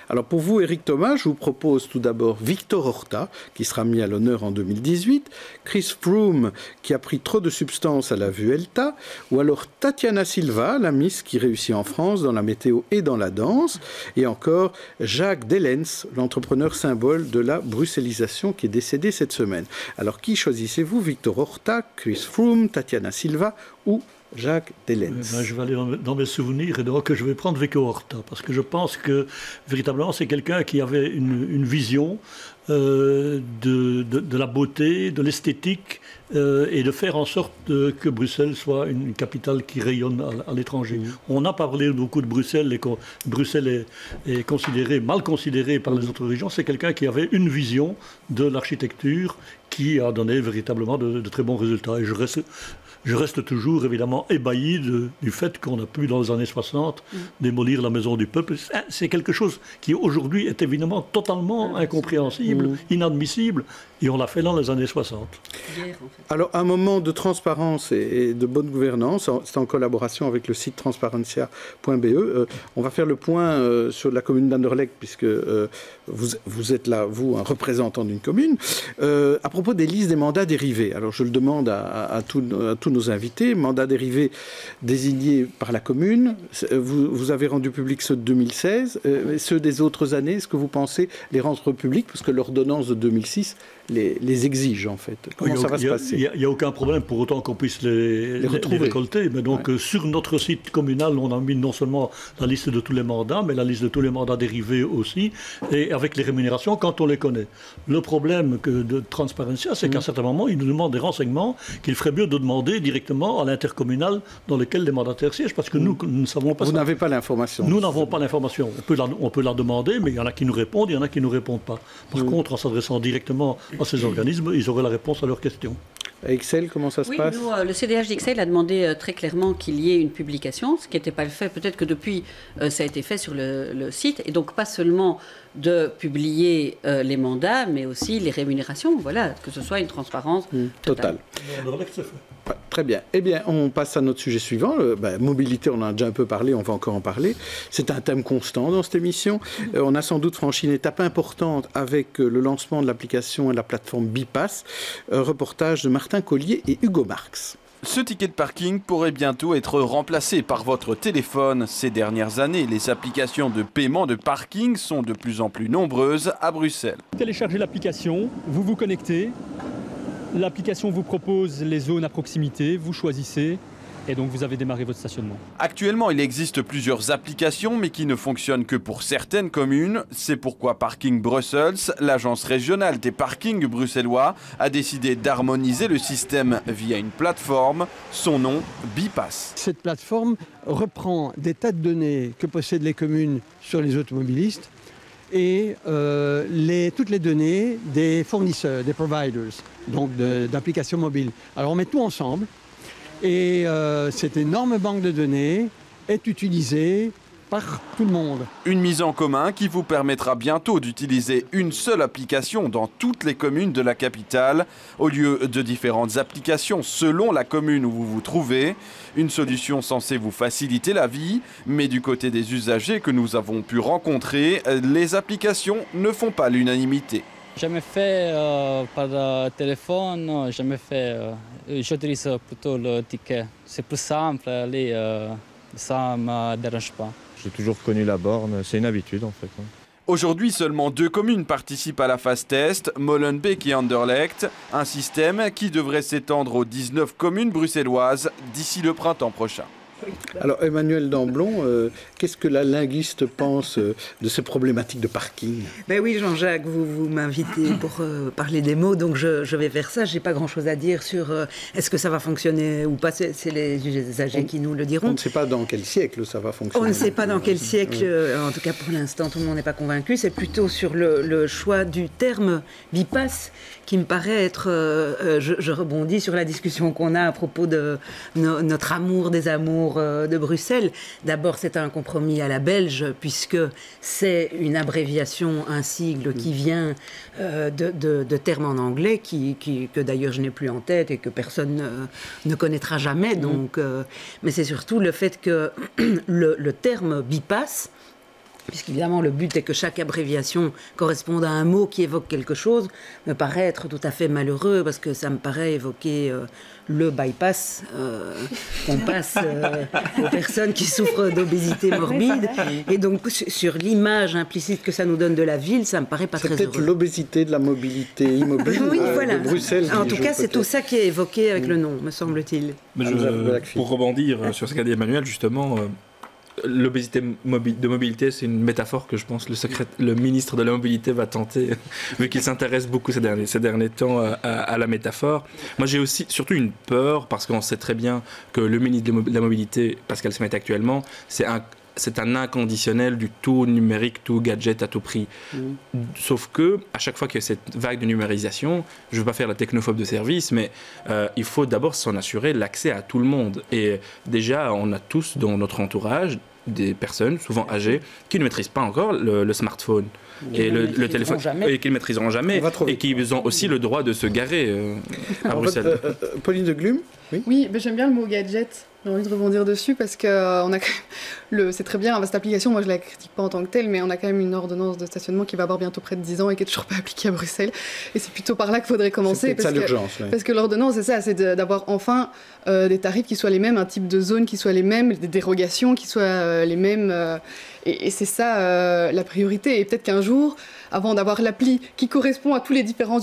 Alors pour vous, Éric Thomas, je vous propose tout d'abord Victor Horta, qui sera mis à l'honneur en 2018, Chris Froome, qui a pris trop de substances à la Vuelta, ou alors Tatiana Silva, la Miss qui réussit en France dans la météo et dans la danse, et encore Jacques Dellens, l'entrepreneur symbole de la bruxellisation qui est décédé cette semaine. Alors qui choisissez-vous, Victor Horta, Chris Froome, Tatiana Silva ou Jacques Dellens? Je vais aller dans mes souvenirs et donc je vais prendre Victor Horta parce que je pense que véritablement c'est quelqu'un qui avait une vision de la beauté, de l'esthétique et de faire en sorte que Bruxelles soit une capitale qui rayonne à l'étranger. On a parlé beaucoup de Bruxelles et que Bruxelles est mal considérée par les autres régions. C'est quelqu'un qui avait une vision de l'architecture qui a donné véritablement de très bons résultats. Et je reste toujours évidemment ébahi du fait qu'on a pu dans les années 60 démolir la maison du peuple. C'est quelque chose qui aujourd'hui est évidemment totalement incompréhensible, inadmissible, et on l'a fait dans les années 60. Alors un moment de transparence et de bonne gouvernance, c'est en collaboration avec le site transparencia.be. On va faire le point sur la commune d'Anderlecht, puisque vous êtes là, vous, un représentant d'une commune. À propos des listes des mandats dérivés, alors je le demande à tous nos invités, mandats dérivés désignés par la commune, vous avez rendu public ceux de 2016, ceux des autres années, est-ce que vous pensez les rendre publics, parce que l'ordonnance de 2006 les exige en fait. Comment ça va se passer? Il n'y a aucun problème pour autant qu'on puisse les récolter. Mais donc sur notre site communal, on a mis non seulement la liste de tous les mandats, mais la liste de tous les mandats dérivés aussi, et avec les rémunérations quand on les connaît. Le problème de Transparencia, c'est qu'à un certain moment, il nous demande des renseignements qu'il ferait mieux de demander directement à l'intercommunal dans lequel les mandataires siègent, parce que nous ne savons pas. Vous n'avez pas l'information. Nous n'avons pas l'information. On peut la demander, mais il y en a qui nous répondent, il y en a qui ne nous répondent pas. Par contre, en s'adressant directement à ces organismes, ils auraient la réponse à leurs questions. À Excel, comment ça se passe? Nous, le CDH d'Excel a demandé très clairement qu'il y ait une publication, ce qui n'était pas le fait. Peut-être que depuis, ça a été fait sur le site, et donc pas seulement de publier les mandats, mais aussi les rémunérations, voilà, que ce soit une transparence totale. Très bien. Eh bien, on passe à notre sujet suivant. Mobilité, on en a déjà un peu parlé, on va encore en parler. C'est un thème constant dans cette émission. On a sans doute franchi une étape importante avec le lancement de l'application et de la plateforme Bipass. Reportage de Martin Collier et Hugo Marx. Ce ticket de parking pourrait bientôt être remplacé par votre téléphone. Ces dernières années, les applications de paiement de parking sont de plus en plus nombreuses à Bruxelles. Téléchargez l'application, vous vous connectez. L'application vous propose les zones à proximité, vous choisissez et donc vous avez démarré votre stationnement. Actuellement, il existe plusieurs applications mais qui ne fonctionnent que pour certaines communes. C'est pourquoi Parking Brussels, l'agence régionale des parkings bruxellois, a décidé d'harmoniser le système via une plateforme, son nom Bipass. Cette plateforme reprend des tas de données que possèdent les communes sur les automobilistes et toutes les données des fournisseurs, des providers, donc d'applications mobiles. Alors on met tout ensemble et cette énorme banque de données est utilisée par tout le monde. Une mise en commun qui vous permettra bientôt d'utiliser une seule application dans toutes les communes de la capitale, au lieu de différentes applications selon la commune où vous vous trouvez. Une solution censée vous faciliter la vie, mais du côté des usagers que nous avons pu rencontrer, les applications ne font pas l'unanimité. Jamais fait par téléphone, jamais fait. J'utilise plutôt le ticket. C'est plus simple, ça ne me dérange pas. J'ai toujours connu la borne, c'est une habitude en fait. Aujourd'hui, seulement 2 communes participent à la phase test, Molenbeek et Anderlecht, un système qui devrait s'étendre aux 19 communes bruxelloises d'ici le printemps prochain. Alors Emmanuel Damblon, qu'est-ce que la linguiste pense de ces problématiques de parking? Ben oui, Jean-Jacques, vous m'invitez pour parler des mots, donc je vais vers ça. Je n'ai pas grand-chose à dire sur est-ce que ça va fonctionner ou pas. C'est les usagers qui nous le diront. On ne sait pas dans quel siècle ça va fonctionner. On ne sait pas dans quel siècle, en tout cas pour l'instant, tout le monde n'est pas convaincu. C'est plutôt sur le choix du terme Bipass qui me paraît être... je rebondis sur la discussion qu'on a à propos de notre amour des amours de Bruxelles. D'abord, c'est un compromis à la belge, puisque c'est une abréviation, un sigle qui vient de termes en anglais, que d'ailleurs je n'ai plus en tête et que personne ne connaîtra jamais. Donc, mais c'est surtout le fait que le terme Bipass puisqu'évidemment le but est que chaque abréviation corresponde à un mot qui évoque quelque chose, me paraît être tout à fait malheureux, parce que ça me paraît évoquer le bypass qu'on passe aux personnes qui souffrent d'obésité morbide. Et donc sur l'image implicite que ça nous donne de la ville, ça me paraît pas très heureux. C'est peut-être l'obésité de la mobilité immobile voilà. de Bruxelles. En tout cas, c'est tout ça qui est évoqué avec le nom, me semble-t-il. Pour rebondir sur ce qu'a dit Emmanuel, justement, l'obésité de mobilité, c'est une métaphore que je pense le ministre de la Mobilité va tenter, vu qu'il s'intéresse beaucoup ces derniers temps à la métaphore. Moi, j'ai aussi surtout une peur, parce qu'on sait très bien que le ministre de la Mobilité, Pascal Smet actuellement, c'est un inconditionnel du tout numérique, tout gadget à tout prix. Sauf que, à chaque fois qu'il y a cette vague de numérisation, je ne veux pas faire la technophobe de service, mais il faut d'abord s'en assurer l'accès à tout le monde. Et déjà, on a tous dans notre entourage des personnes, souvent âgées, qui ne maîtrisent pas encore le smartphone. Et le téléphone, et qu'ils ne maîtriseront jamais, et qui ont aussi le droit de se garer à Bruxelles. Pauline de Glume. Oui, mais j'aime bien le mot gadget. J'ai envie de rebondir dessus parce que c'est très bien, cette application, moi je la critique pas en tant que telle, mais on a quand même une ordonnance de stationnement qui va avoir bientôt près de 10 ans et qui est toujours pas appliquée à Bruxelles. Et c'est plutôt par là qu'il faudrait commencer. C'est ça l'urgence. Parce que l'ordonnance, c'est ça, c'est d'avoir enfin des tarifs qui soient les mêmes, un type de zone qui soit les mêmes, des dérogations qui soient les mêmes. Et c'est ça la priorité. Et peut-être qu'un jour, avant d'avoir l'appli qui correspond à tous les différents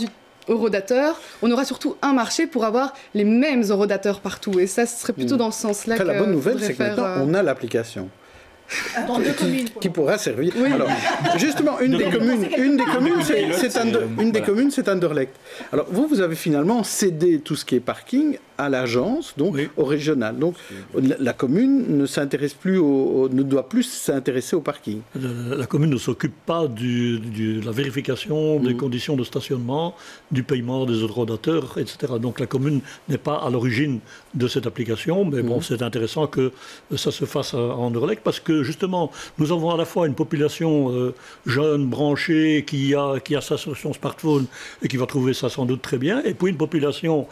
horodateurs, on aura surtout un marché pour avoir les mêmes horodateurs partout. Et ça, ce serait plutôt dans ce sens-là que la bonne nouvelle, c'est que maintenant, on a l'application. Qui pourra servir. Oui. Alors, justement, une des communes, c'est Anderlecht. Alors, vous avez finalement cédé tout ce qui est parking à l'agence, donc au régional. Donc, la commune ne s'intéresse plus ne doit plus s'intéresser au parking. La commune ne s'occupe pas de la vérification des conditions de stationnement, du paiement des horodateurs, etc. Donc, la commune n'est pas à l'origine de cette application, mais bon, c'est intéressant que ça se fasse à Anderlecht, parce que justement, nous avons à la fois une population jeune, branchée, qui a ça sur son smartphone et qui va trouver ça sans doute très bien, et puis une population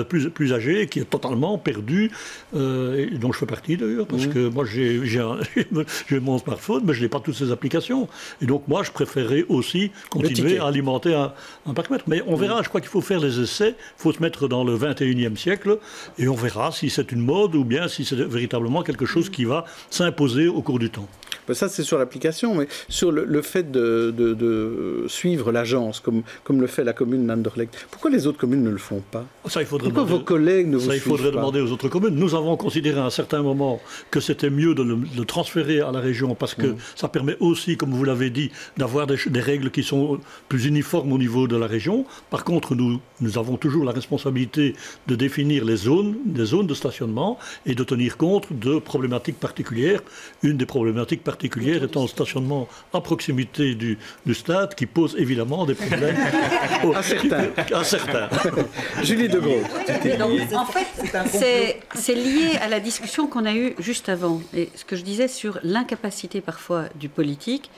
plus âgée qui est totalement perdue, dont je fais partie d'ailleurs, parce que moi j'ai mon smartphone, mais je n'ai pas toutes ces applications. Et donc moi, je préférerais aussi continuer à alimenter un parc-mètre. Mais on verra, je crois qu'il faut faire les essais, il faut se mettre dans le 21e siècle, et on verra si c'est une mode ou bien si c'est véritablement quelque chose qui va s'imposer au cours du temps. Ça, c'est sur l'application, mais sur le fait de suivre l'agence, comme le fait la commune d'Anderlecht. Pourquoi les autres communes ne le font pas? Ça, il faudrait Pourquoi vos collègues ne vous suivent pas? Ça, il faudrait demander aux autres communes. Nous avons considéré à un certain moment que c'était mieux de le transférer à la région, parce que ça permet aussi, comme vous l'avez dit, d'avoir des règles qui sont plus uniformes au niveau de la région. Par contre, nous avons toujours la responsabilité de définir des zones de stationnement et de tenir compte de problématiques particulières. Une des problématiques particulière étant le stationnement à proximité du stade, qui pose évidemment des problèmes à certains. Julie Degros. En fait, c'est lié à la discussion qu'on a eue juste avant, et ce que je disais sur l'incapacité parfois du politique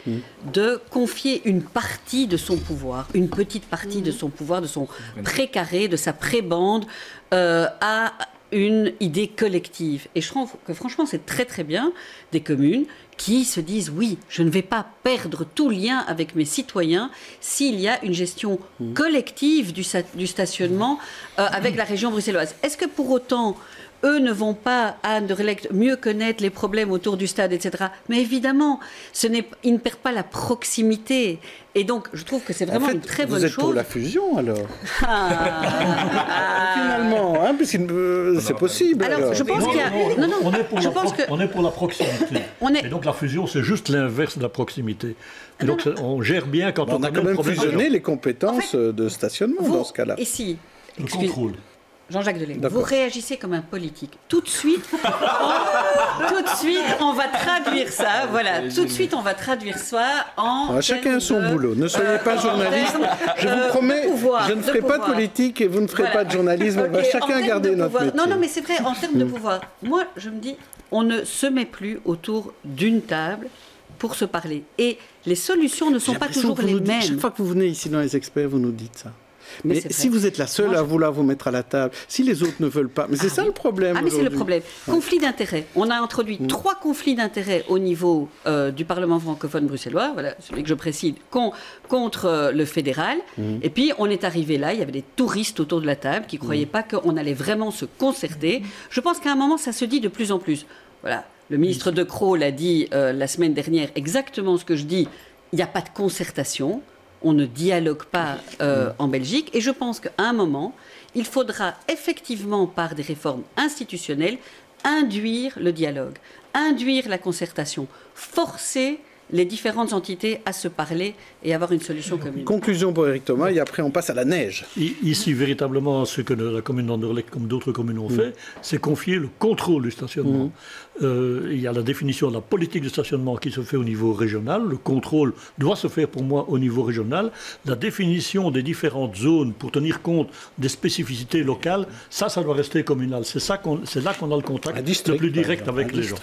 de confier une partie de son pouvoir, une petite partie de son pouvoir, de son précaré, de sa prébande à une idée collective. Et je trouve que franchement, c'est très très bien des communes qui se disent oui, je ne vais pas perdre tout lien avec mes citoyens s'il y a une gestion collective du stationnement avec la région bruxelloise. Est-ce que pour autant eux ne vont pas à Anderlecht mieux connaître les problèmes autour du stade, etc. Mais évidemment, ils ne perdent pas la proximité. Et donc, je trouve que c'est vraiment une très bonne chose. Vous êtes pour la fusion, alors finalement, hein, puisque c'est possible. Alors, je pense qu'il y a... Non, on est pour la proximité. Et donc, la fusion, c'est juste l'inverse de la proximité. Et donc, on gère bien quand on a quand même fusionné les compétences de stationnement dans ce cas-là. Et si le contrôle. Jean-Jacques Delay, vous réagissez comme un politique. Tout de suite, on va traduire ça. Voilà, tout de suite, on va traduire ça en. Chacun son boulot. Ne soyez pas journaliste. Je vous promets, je ne ferai pas de politique et vous ne ferez pas de journalisme. On va chacun garder notre métier. Non, mais c'est vrai, en termes de pouvoir. Moi, je me dis, on ne se met plus autour d'une table pour se parler. Et les solutions ne sont pas toujours les mêmes. Chaque fois que vous venez ici dans les experts, vous nous dites ça. Mais si vous êtes la seule à vouloir vous mettre à la table, si les autres ne veulent pas, mais c'est ça le problème. Ah, mais c'est le problème. Conflit d'intérêts. On a introduit 3 conflits d'intérêts au niveau du Parlement francophone bruxellois, voilà, celui que je précise, contre le fédéral. Et puis, on est arrivé là, il y avait des touristes autour de la table qui ne croyaient pas qu'on allait vraiment se concerter. Je pense qu'à un moment, ça se dit de plus en plus. Voilà. Le ministre De Croo l'a dit la semaine dernière, exactement ce que je dis, il n'y a pas de concertation. On ne dialogue pas en Belgique. Et je pense qu'à un moment, il faudra effectivement, par des réformes institutionnelles, induire le dialogue, induire la concertation, forcer les différentes entités à se parler et avoir une solution commune. Conclusion pour Éric Thomas, et après on passe à la neige. Ici, véritablement, ce que la commune d'Anderlecht, comme d'autres communes ont fait, c'est confier le contrôle du stationnement. Il y a la définition de la politique de stationnement qui se fait au niveau régional. Le contrôle doit se faire pour moi au niveau régional. La définition des différentes zones pour tenir compte des spécificités locales, ça doit rester communal. C'est là qu'on a le contact le plus direct avec les gens.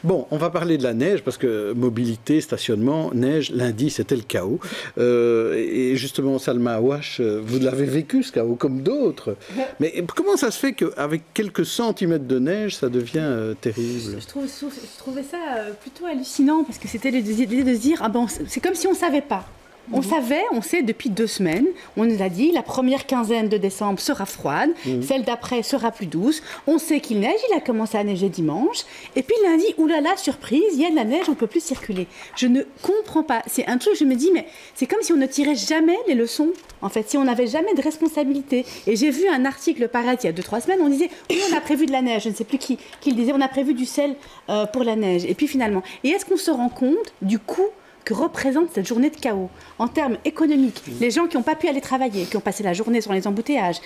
Bon, on va parler de la neige parce que mobilité, stationnement, neige, lundi, c'était le chaos. Et justement, Salma Awash, vous l'avez vécu ce chaos comme d'autres. Mais comment ça se fait qu'avec quelques centimètres de neige, ça devient terrible? Je trouvais ça plutôt hallucinant parce que c'était l'idée de se dire, c'est comme si on ne savait pas. On sait depuis 2 semaines, on nous a dit la première quinzaine de décembre sera froide, celle d'après sera plus douce, on sait qu'il neige, il a commencé à neiger dimanche, et puis lundi, oulala, surprise, il y a de la neige, on ne peut plus circuler. Je ne comprends pas, c'est un truc, je me dis, mais c'est comme si on ne tirait jamais les leçons, en fait, si on n'avait jamais de responsabilité. Et j'ai vu un article paraître il y a 2-3 semaines, on disait, oui, on a prévu de la neige, je ne sais plus qui le disait, on a prévu du sel pour la neige, et puis finalement, et est-ce qu'on se rend compte du coût que représente cette journée de chaos en termes économiques? Les gens qui n'ont pas pu aller travailler, qui ont passé la journée sur les embouteillages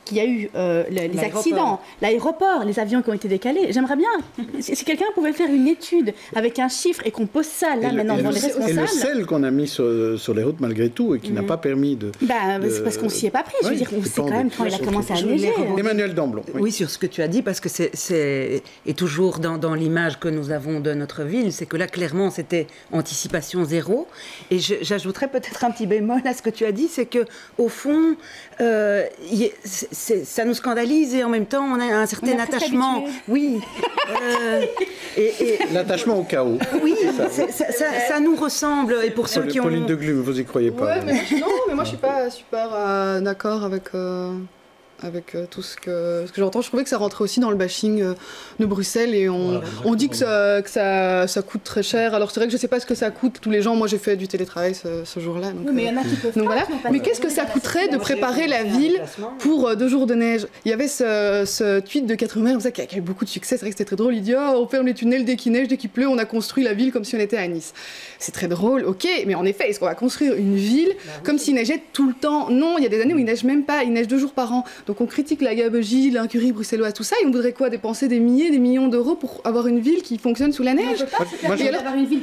qu'il y a eu, les accidents, l'aéroport, les avions qui ont été décalés. J'aimerais bien, si quelqu'un pouvait faire une étude avec un chiffre et qu'on pose ça là maintenant devant les responsables. Et le sel qu'on a mis sur les routes malgré tout et qui n'a pas permis de... c'est parce qu'on s'y est pas pris. Je veux dire, on sait quand même quand il a commencé à neiger. Emmanuel Damblon. Oui, sur ce que tu as dit, parce que c'est toujours dans l'image que nous avons de notre ville, c'est que là, clairement, c'était anticipation zéro. Et j'ajouterais peut-être un petit bémol à ce que tu as dit, c'est que au fond, ça nous scandalise et en même temps, on a un certain attachement. Oui. L'attachement au chaos. Oui, ça nous ressemble. Et pour ceux qui ont... Pauline de Glume, vous y croyez pas? Ouais, mais moi je suis pas super d'accord avec tout ce que j'entends. Je trouvais que ça rentrait aussi dans le bashing de Bruxelles et on dit que ça coûte très cher. Alors c'est vrai que je ne sais pas ce que ça coûte tous les gens. Moi j'ai fait du télétravail ce jour-là. Donc, mais il y en a qui peuvent donc voilà. Mais qu'est-ce que ça coûterait de préparer la ville pour 2 jours de neige? Il y avait ce tweet de 4 maires qui a eu beaucoup de succès. C'est vrai que c'était très drôle. Il dit on ferme les tunnels dès qu'il neige, dès qu'il pleut, on a construit la ville comme si on était à Nice. C'est très drôle, ok, mais en effet, est-ce qu'on va construire une ville comme s'il neigeait tout le temps? Non, il y a des années où il neige même pas, il neige 2 jours par an. Donc on critique la gabegie, l'incurie bruxelloise, tout ça, et on voudrait quoi? Dépenser des millions d'euros pour avoir une ville qui fonctionne sous la neige?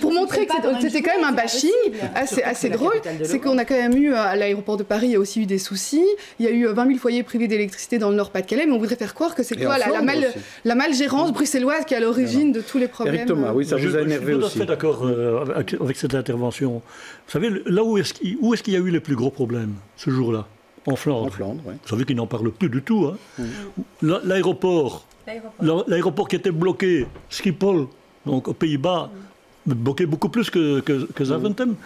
Pour montrer que c'était quand même un bashing assez drôle, c'est qu'on a quand même eu, à l'aéroport de Paris, il y a aussi eu des soucis, il y a eu 20 000 foyers privés d'électricité dans le Nord-Pas-de-Calais, mais on voudrait faire croire que c'est quoi la malgérance bruxellise qui est à l'origine de tous les problèmes. Eric Thomas, oui, ça vous a énervé aussi. Je suis tout à fait d'accord avec cette intervention. Vous savez, là où est-ce qu'il y a eu les plus gros problèmes ce jour-là? En Flandre. Ouais. Vous savez qu'ils n'en parlent plus du tout. Hein. L'aéroport qui était bloqué, Schiphol, donc aux Pays-Bas, bloqué beaucoup plus que Zaventem.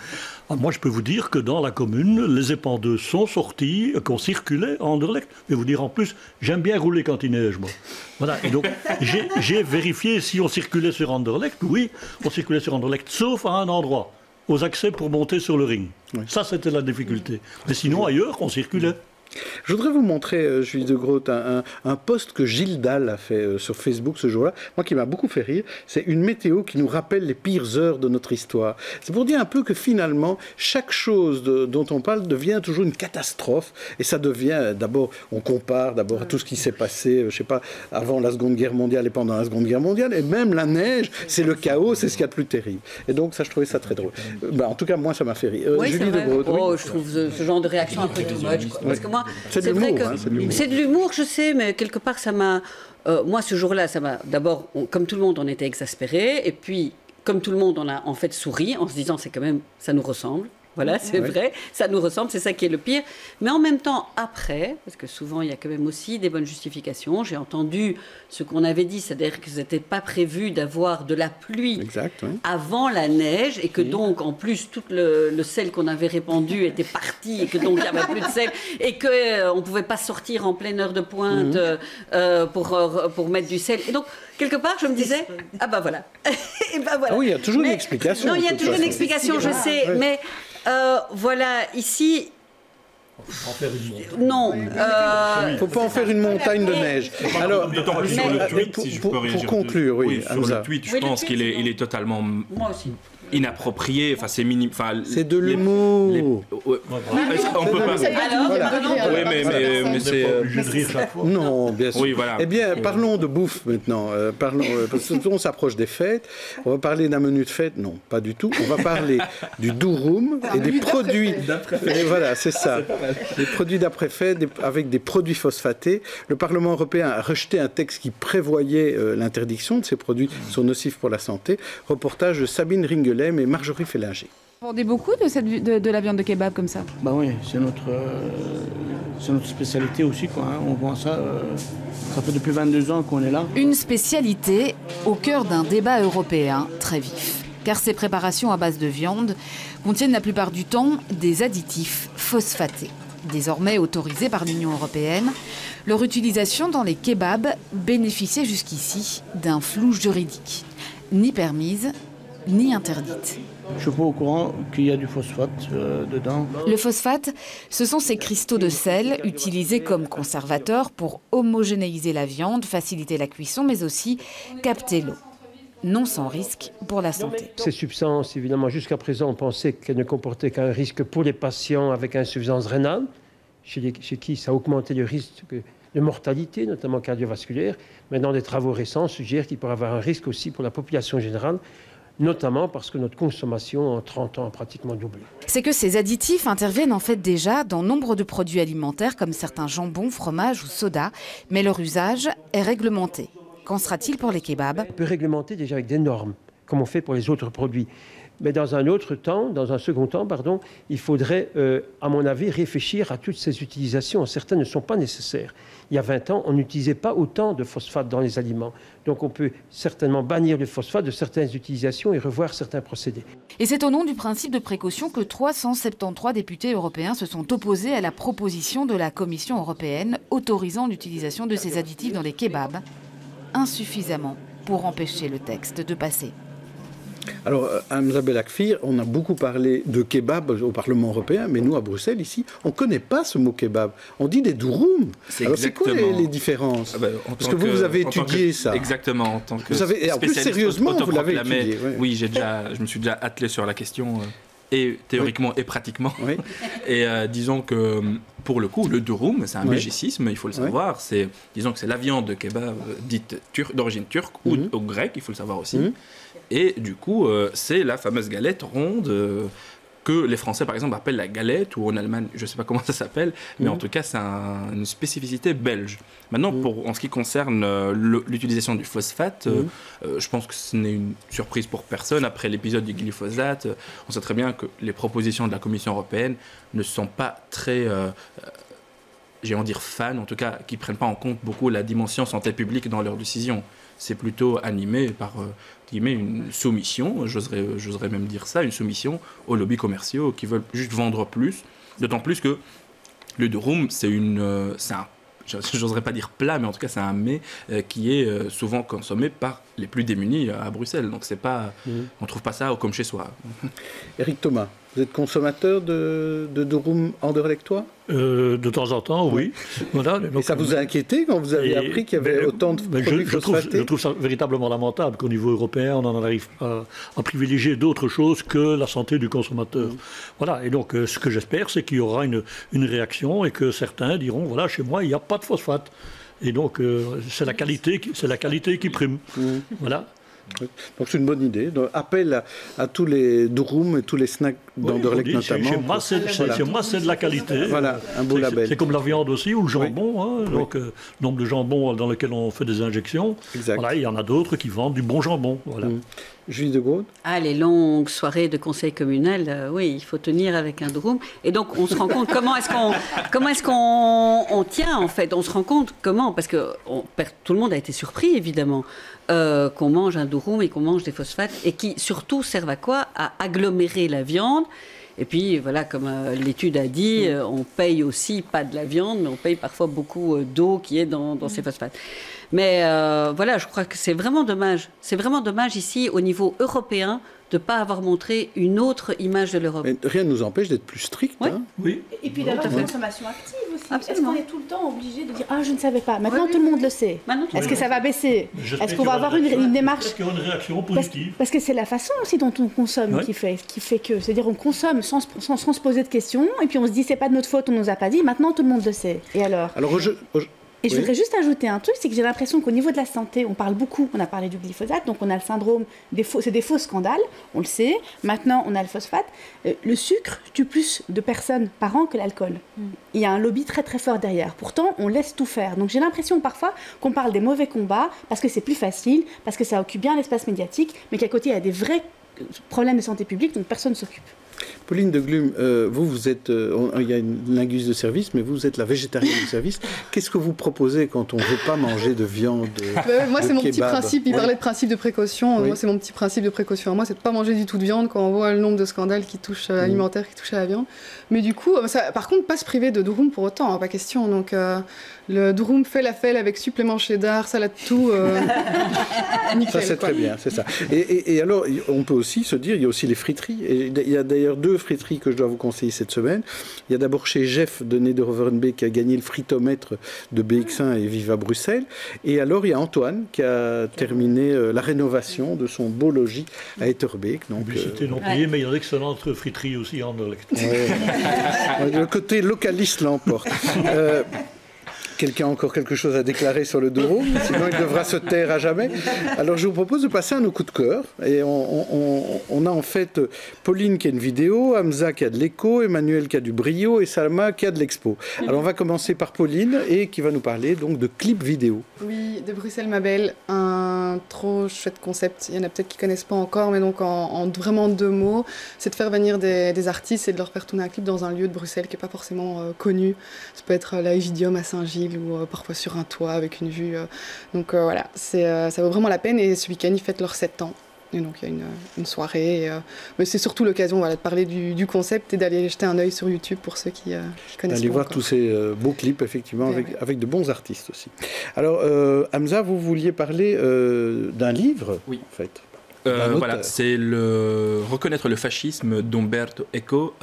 Moi, je peux vous dire que dans la commune, les épandeux sont sortis, qu'on circulait à Anderlecht. Je vais vous dire en plus, j'aime bien rouler quand il neige, moi. Voilà. Et donc, j'ai vérifié si on circulait sur Anderlecht. Oui, on circulait sur Anderlecht, sauf à un endroit, aux accès pour monter sur le ring. Oui. Ça, c'était la difficulté. Mais sinon, ailleurs, on circulait. Je voudrais vous montrer, Julie de Groot, un post que Gilles Dalle a fait sur Facebook ce jour-là, moi qui m'a beaucoup fait rire. C'est une météo qui nous rappelle les pires heures de notre histoire. C'est pour dire un peu que finalement, chaque chose dont on parle devient toujours une catastrophe. Et ça devient, d'abord, on compare d'abord à tout ce qui s'est passé, je sais pas, avant la Seconde Guerre mondiale et pendant la Seconde Guerre mondiale. Et même la neige, c'est le chaos, c'est ce qu'il y a de plus terrible. Et donc ça, je trouvais ça très drôle. En tout cas, moi, ça m'a fait rire. Oui, Julie de Groot. Je trouve ce genre de réaction un peu too much. Parce que moi, c'est vrai que c'est de l'humour, je sais, mais quelque part, ça m'a... moi, ce jour-là, ça m'a... D'abord, comme tout le monde, on était exaspérés. Et puis, comme tout le monde, on a en fait souri en se disant, c'est quand même... Ça nous ressemble. Voilà, c'est vrai, ça nous ressemble, c'est ça qui est le pire. Mais en même temps, après, parce que souvent il y a quand même aussi des bonnes justifications, j'ai entendu ce qu'on avait dit, c'est-à-dire que c'était pas prévu d'avoir de la pluie avant la neige, et que donc en plus tout le sel qu'on avait répandu était parti, et que donc il n'y avait plus de sel, et qu'on ne pouvait pas sortir en pleine heure de pointe pour mettre du sel. Et donc, quelque part, je me disais, ah bah voilà. Et ben voilà. Ah oui, il y a toujours une explication. Non, il y a toujours une explication, je sais, mais voilà, ici... En faire une montagne. Non. Il ne faut pas en faire une montagne de neige. Alors, d'autant plus sur le tweet, si je peux réagir. Pour conclure, oui. Sur le tweet, je pense qu'il est totalement... Moi aussi. Inapproprié, enfin c'est minime, c'est de l'humour. On peut pas. Oui, mais c'est non, bien sûr. Oui, voilà. Eh bien, parlons de bouffe maintenant. Parce que on s'approche des fêtes. On va parler d'un menu de fête. Non, pas du tout. On va parler du durum et des produits. Et voilà, c'est ça. Des produits d'après-fête avec des produits phosphatés. Le Parlement européen a rejeté un texte qui prévoyait l'interdiction de ces produits qui sont nocifs pour la santé. Reportage de Sabine Ringel et Marjorie Fellinger. Vous vendez beaucoup de la viande de kebab comme ça? Bah oui, c'est notre spécialité aussi, quoi. On vend ça, ça fait depuis 22 ans qu'on est là. Une spécialité au cœur d'un débat européen très vif. Car ces préparations à base de viande contiennent la plupart du temps des additifs phosphatés. Désormais autorisés par l'Union européenne, leur utilisation dans les kebabs bénéficiait jusqu'ici d'un flou juridique. Ni permise, ni interdite. Je ne suis pas au courant qu'il y a du phosphate dedans. Le phosphate, ce sont ces cristaux de sel utilisés comme conservateurs pour homogénéiser la viande, faciliter la cuisson, mais aussi capter l'eau. Non sans risque pour la santé. Ces substances, évidemment, jusqu'à présent, on pensait qu'elles ne comportaient qu'un risque pour les patients avec insuffisance rénale, chez qui ça augmentait le risque de mortalité, notamment cardiovasculaire. Maintenant, des travaux récents suggèrent qu'il pourrait y avoir un risque aussi pour la population générale, notamment parce que notre consommation en 30 ans a pratiquement doublé. C'est que ces additifs interviennent en fait déjà dans nombre de produits alimentaires comme certains jambons, fromages ou sodas, mais leur usage est réglementé. Qu'en sera-t-il pour les kebabs? On peut réglementer déjà avec des normes, comme on fait pour les autres produits. Mais dans un second temps, il faudrait, à mon avis, réfléchir à toutes ces utilisations. Certaines ne sont pas nécessaires. Il y a 20 ans, on n'utilisait pas autant de phosphate dans les aliments. Donc on peut certainement bannir le phosphate de certaines utilisations et revoir certains procédés. Et c'est au nom du principe de précaution que 373 députés européens se sont opposés à la proposition de la Commission européenne autorisant l'utilisation de ces additifs dans les kebabs, insuffisamment pour empêcher le texte de passer. Alors, Hamza Belakfir, on a beaucoup parlé de kebab au Parlement européen, mais nous, à Bruxelles, ici, on ne connaît pas ce mot kebab. On dit des durum. Alors, c'est quoi les différences? Parce que vous avez étudié ça. Exactement. En tant que en plus, sérieusement, vous l'avez étudié. Oui, je me suis déjà attelé sur la question, et théoriquement et pratiquement. Oui. Et disons que, pour le coup, le durum, c'est un bégicisme, il faut le savoir. Disons que c'est la viande de kebab dite d'origine turque ou grecque, il faut le savoir aussi. Et du coup, c'est la fameuse galette ronde que les Français, par exemple, appellent la galette, ou en Allemagne, je ne sais pas comment ça s'appelle, mais en tout cas, c'est une spécificité belge. Maintenant, en ce qui concerne l'utilisation du phosphate, je pense que ce n'est une surprise pour personne. Après l'épisode du glyphosate, on sait très bien que les propositions de la Commission européenne ne sont pas très... j'ai envie de dire fans, en tout cas, qui ne prennent pas en compte beaucoup la dimension santé publique dans leurs décisions. C'est plutôt animé par une soumission, j'oserais même dire ça, une soumission aux lobbies commerciaux qui veulent juste vendre plus. D'autant plus que le durum, c'est un, j'oserais pas dire plat, mais en tout cas c'est un mets qui est souvent consommé par les plus démunis à Bruxelles. Donc c'est pas, on trouve pas ça comme chez soi. Éric Thomas, vous êtes consommateur de durum anderlechtois? De temps en temps, oui. Voilà, donc, et ça vous a inquiété quand vous avez appris qu'il y avait autant de produits phosphatés? Je trouve ça véritablement lamentable qu'au niveau européen, on en arrive à privilégier d'autres choses que la santé du consommateur. Voilà, et donc ce que j'espère, c'est qu'il y aura une réaction et que certains diront, voilà, chez moi, il n'y a pas de phosphate. Et donc, c'est la qualité qui prime. Voilà. Donc c'est une bonne idée. Donc, appel à tous les durum et tous les snacks d'Anderlecht notamment. Chez moi, c'est de la qualité. Voilà, un beau label. C'est comme la viande aussi, ou le jambon. Hein, donc, nombre de jambons dans lequel on fait des injections. Exact. Voilà, il y en a d'autres qui vendent du bon jambon. Voilà. Julie de Gaulle. Ah, les longues soirées de conseil communal, oui, il faut tenir avec un durum. Et donc, on se rend compte comment est-ce qu'on tient, en fait. On se rend compte comment, parce que tout le monde a été surpris, évidemment, qu'on mange un durum et qu'on mange des phosphates, et qui, surtout, servent à quoi? À agglomérer la viande. Et puis, voilà, comme l'étude a dit, on paye aussi pas de la viande, mais on paye parfois beaucoup d'eau qui est dans ces phosphates. Mais voilà, je crois que c'est vraiment dommage. C'est vraiment dommage ici, au niveau européen, de ne pas avoir montré une autre image de l'Europe. Mais rien ne nous empêche d'être plus strict. Oui. Hein. Oui. Et puis d'avoir une consommation active aussi. Absolument. Est-ce qu'on est tout le temps obligé de dire « Ah, je ne savais pas ». Maintenant, tout le monde le sait. Est-ce que ça va baisser? Est-ce qu'on va avoir une démarche? Qu'il y aura une réaction positive. Parce que c'est la façon aussi dont on consomme qui fait que. C'est-à-dire on consomme sans se poser de questions, et puis on se dit « C'est pas de notre faute, on nous a pas dit ». Maintenant, tout le monde le sait. Et alors Et je voudrais juste ajouter un truc, c'est que j'ai l'impression qu'au niveau de la santé, on parle beaucoup, on a parlé du glyphosate, donc on a le syndrome, c'est des faux scandales, on le sait. Maintenant, on a le phosphate. Le sucre tue plus de personnes par an que l'alcool. Il y a un lobby très très fort derrière. Pourtant, on laisse tout faire. Donc j'ai l'impression parfois qu'on parle des mauvais combats parce que c'est plus facile, parce que ça occupe bien l'espace médiatique, mais qu'à côté, il y a des vrais problèmes de santé publique dont personne ne s'occupe. Pauline de Glum, vous êtes, il y a une linguiste de service, mais vous êtes la végétarienne de service. Qu'est-ce que vous proposez quand on ne veut pas manger de viande? Moi, c'est mon petit kebab. principe. Il parlait de principe de précaution. Oui. Moi, c'est mon petit principe de précaution. Moi, c'est de ne pas manger du tout de viande quand on voit le nombre de scandales qui touchent alimentaires, qui touchent à la viande. Mais du coup, par contre, pas se priver de durum pour autant, hein, pas question. Donc, le durum falafel avec supplément cheddar, salade tout. Ça, c'est très bien, c'est ça. Et alors, on peut aussi se dire, il y a aussi les friteries. Et il y a d'ailleurs 2 friteries que je dois vous conseiller cette semaine. Il y a d'abord chez Jeff de Nederhovenbeek qui a gagné le fritomètre de BX1 et Viva Bruxelles. Et alors, il y a Antoine qui a terminé la rénovation de son beau logis à Etterbeek. Donc, Publicité non payée, mais il y a d'excellentes friteries aussi en Anderlecht. Le côté localiste l'emporte. Quelqu'un a encore quelque chose à déclarer sur le durum, sinon il devra se taire à jamais. Alors je vous propose de passer à nos coups de cœur. Et on a en fait Pauline qui a une vidéo, Hamza qui a de l'écho, Emmanuel qui a du brio et Salma qui a de l'expo. Alors on va commencer par Pauline et qui va nous parler donc de clips vidéo. Oui, de Bruxelles ma belle, un trop chouette concept. Il y en a peut-être qui ne connaissent pas encore, mais donc en vraiment 2 mots, c'est de faire venir des artistes et de leur faire tourner un clip dans un lieu de Bruxelles qui n'est pas forcément connu. Ça peut être la Egidium à Saint-Gilles ou parfois sur un toit avec une vue. Donc voilà, ça vaut vraiment la peine. Et ce week-end, ils fêtent leurs 7 ans. Et donc il y a une soirée. Mais c'est surtout l'occasion de parler du concept et d'aller jeter un œil sur YouTube pour ceux qui connaissent pas. Allez voir tous ces beaux clips, effectivement, avec de bons artistes aussi. Alors, Hamza, vous vouliez parler d'un livre, oui. En fait. Voilà, c'est Reconnaître le fascisme d'Umberto Eco.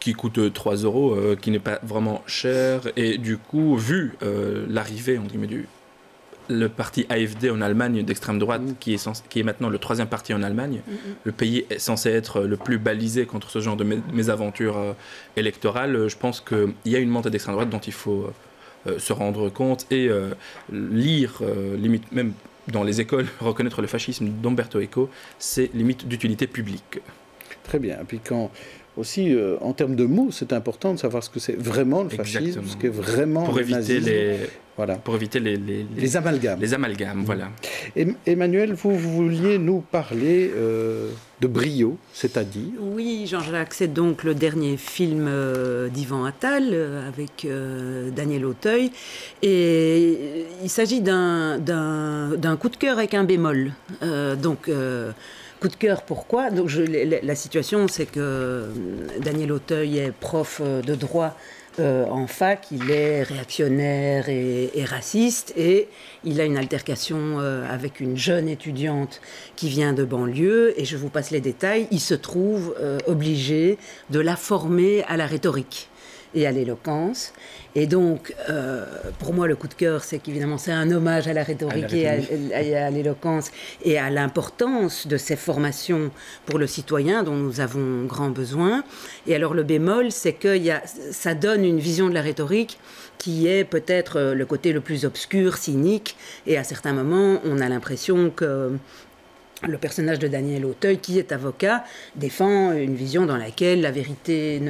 Qui coûte 3 €, qui n'est pas vraiment cher. Et du coup, vu l'arrivée, entre guillemets, le parti AfD en Allemagne d'extrême droite, qui est maintenant le 3e parti en Allemagne, le pays est censé être le plus balisé contre ce genre de mésaventures électorales. Je pense qu'il y a une montée d'extrême droite dont il faut se rendre compte et lire, limite même dans les écoles, Reconnaître le fascisme d'Umberto Eco, c'est limite d'utilité publique. Très bien. Et puis quand... Aussi, en termes de mots, c'est important de savoir ce que c'est vraiment le fascisme, ce qu'est vraiment pour le éviter nazisme. Pour éviter les amalgames. Les amalgames, voilà. Emmanuel, vous vouliez nous parler de brio, c'est-à-dire? Oui, Jean-Jacques, c'est donc le dernier film d'Yvan Attal avec Daniel Auteuil. Et il s'agit d'un coup de cœur avec un bémol. Coup de cœur, pourquoi? Donc la situation, c'est que Daniel Auteuil est prof de droit en fac, il est réactionnaire et raciste, et il a une altercation avec une jeune étudiante qui vient de banlieue, et je vous passe les détails, il se trouve obligé de la former à la rhétorique et à l'éloquence. Et donc, pour moi, le coup de cœur, c'est qu'évidemment, c'est un hommage à la rhétorique et à l'éloquence et à l'importance de ces formations pour le citoyen dont nous avons grand besoin. Et alors, le bémol, c'est que ça donne une vision de la rhétorique qui est peut-être le côté le plus obscur, cynique, et à certains moments, on a l'impression que le personnage de Daniel Auteuil, qui est avocat, défend une vision dans laquelle la vérité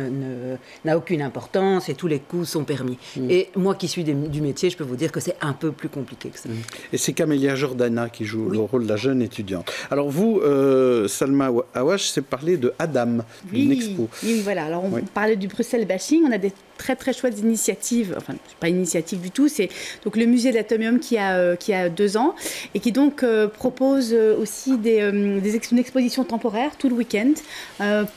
n'a aucune importance et tous les coups sont permis. Et moi qui suis du métier, je peux vous dire que c'est un peu plus compliqué que ça. Et c'est Camélia Jordana qui joue le rôle de la jeune étudiante. Alors vous, Salma Awash, c'est parler de Adam, d'une expo. Oui, voilà. Alors on parlait du Bruxelles bashing, on a des très très chouettes initiatives, enfin pas initiative du tout, c'est donc le musée de l'Atomium qui a 2 ans et qui donc propose aussi une exposition temporaire tout le week-end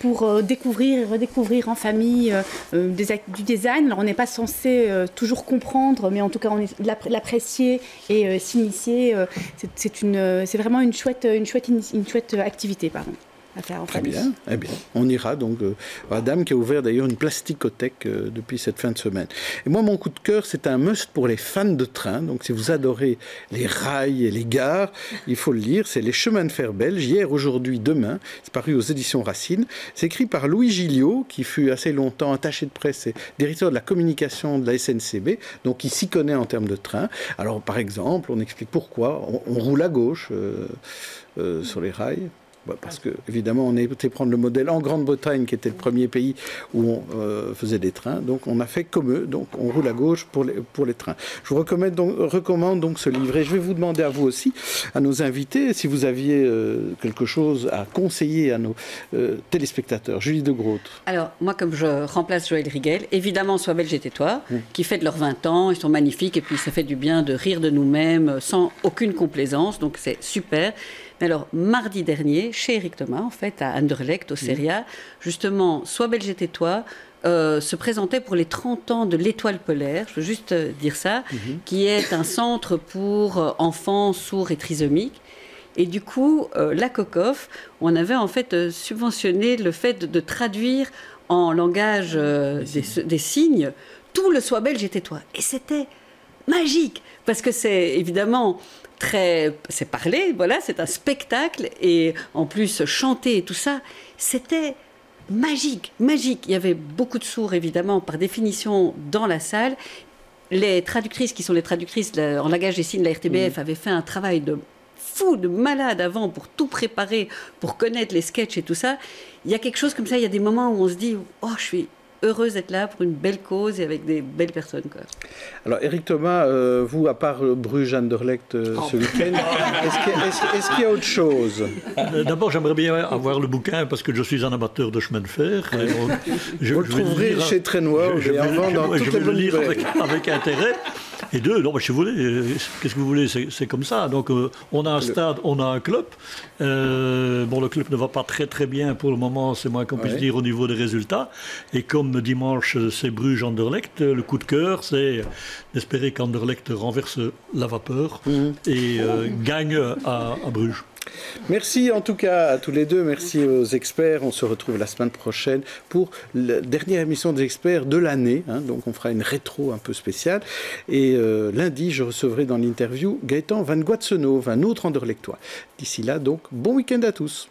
pour découvrir et redécouvrir en famille du design. Alors on n'est pas censé toujours comprendre, mais en tout cas on est l'apprécier et s'initier. C'est vraiment une chouette activité, pardon. Très bien. Eh bien, on ira donc. Adam qui a ouvert d'ailleurs une plasticothèque depuis cette fin de semaine. Et moi, mon coup de cœur, c'est un must pour les fans de train. Donc, si vous adorez les rails et les gares, il faut le lire. C'est Les Chemins de fer belges, hier, aujourd'hui, demain. C'est paru aux éditions Racine. C'est écrit par Louis Gilliot, qui fut assez longtemps attaché de presse et directeur de la communication de la SNCB. Donc, il s'y connaît en termes de train. Alors, par exemple, on explique pourquoi on roule à gauche sur les rails. Parce que, évidemment, on a été prendre le modèle en Grande-Bretagne, qui était le premier pays où on faisait des trains. Donc, on a fait comme eux. Donc, on roule à gauche pour les trains. Je vous recommande donc ce livre. Et je vais vous demander à vous aussi, à nos invités, si vous aviez quelque chose à conseiller à nos téléspectateurs. Julie de Groot. Alors, moi, comme je remplace Joël Riguel, évidemment, Sois belge et tais-toi, qui fête leurs 20 ans. Ils sont magnifiques. Et puis, ça fait du bien de rire de nous-mêmes sans aucune complaisance. Donc, c'est super. Mais alors, mardi dernier, chez Eric Thomas, en fait, à Anderlecht, au Seria, justement, Sois belge et tais-toi se présentait pour les 30 ans de l'Étoile polaire, je veux juste dire ça, qui est un centre pour enfants sourds et trisomiques. Et du coup, la COCOF, on avait en fait subventionné le fait de traduire en langage des signes tout le Sois belge et tais-toi. Et c'était magique, parce que c'est évidemment... c'est parlé, voilà, c'est un spectacle, et en plus chanter et tout ça, c'était magique. Il y avait beaucoup de sourds, évidemment, par définition, dans la salle. Les traductrices, qui sont les traductrices en langage des signes de la RTBF, avaient fait un travail de fou, de malade avant, pour tout préparer, pour connaître les sketchs et tout ça. Il y a quelque chose comme ça, il y a des moments où on se dit « Oh, je suis heureuse d'être là pour une belle cause et avec des belles personnes. » quoi. Alors, Eric Thomas, vous, à part Bruges-Anderlecht ce week-end, est-ce qu'il y a autre chose? D'abord, j'aimerais bien avoir le bouquin parce que je suis un amateur de chemin de fer. Vous le trouverez chez Trenwald et en vente dans toutes les bonnes librairies. Avec intérêt. Et deux, non, si vous voulez, qu'est-ce que vous voulez, c'est comme ça. Donc, on a un stade, on a un club. Bon, le club ne va pas très très bien pour le moment, c'est moins qu'on puisse dire au niveau des résultats. Et comme dimanche, c'est Bruges-Anderlecht, le coup de cœur, c'est d'espérer qu'Anderlecht renverse la vapeur et gagne à Bruges. Merci en tout cas à tous les deux, merci aux experts. On se retrouve la semaine prochaine pour la dernière émission des experts de l'année, donc on fera une rétro un peu spéciale. Et lundi, je recevrai dans l'interview Gaëtan Van Guatsenove, un autre Anderlechtois. D'ici là, donc, bon week-end à tous.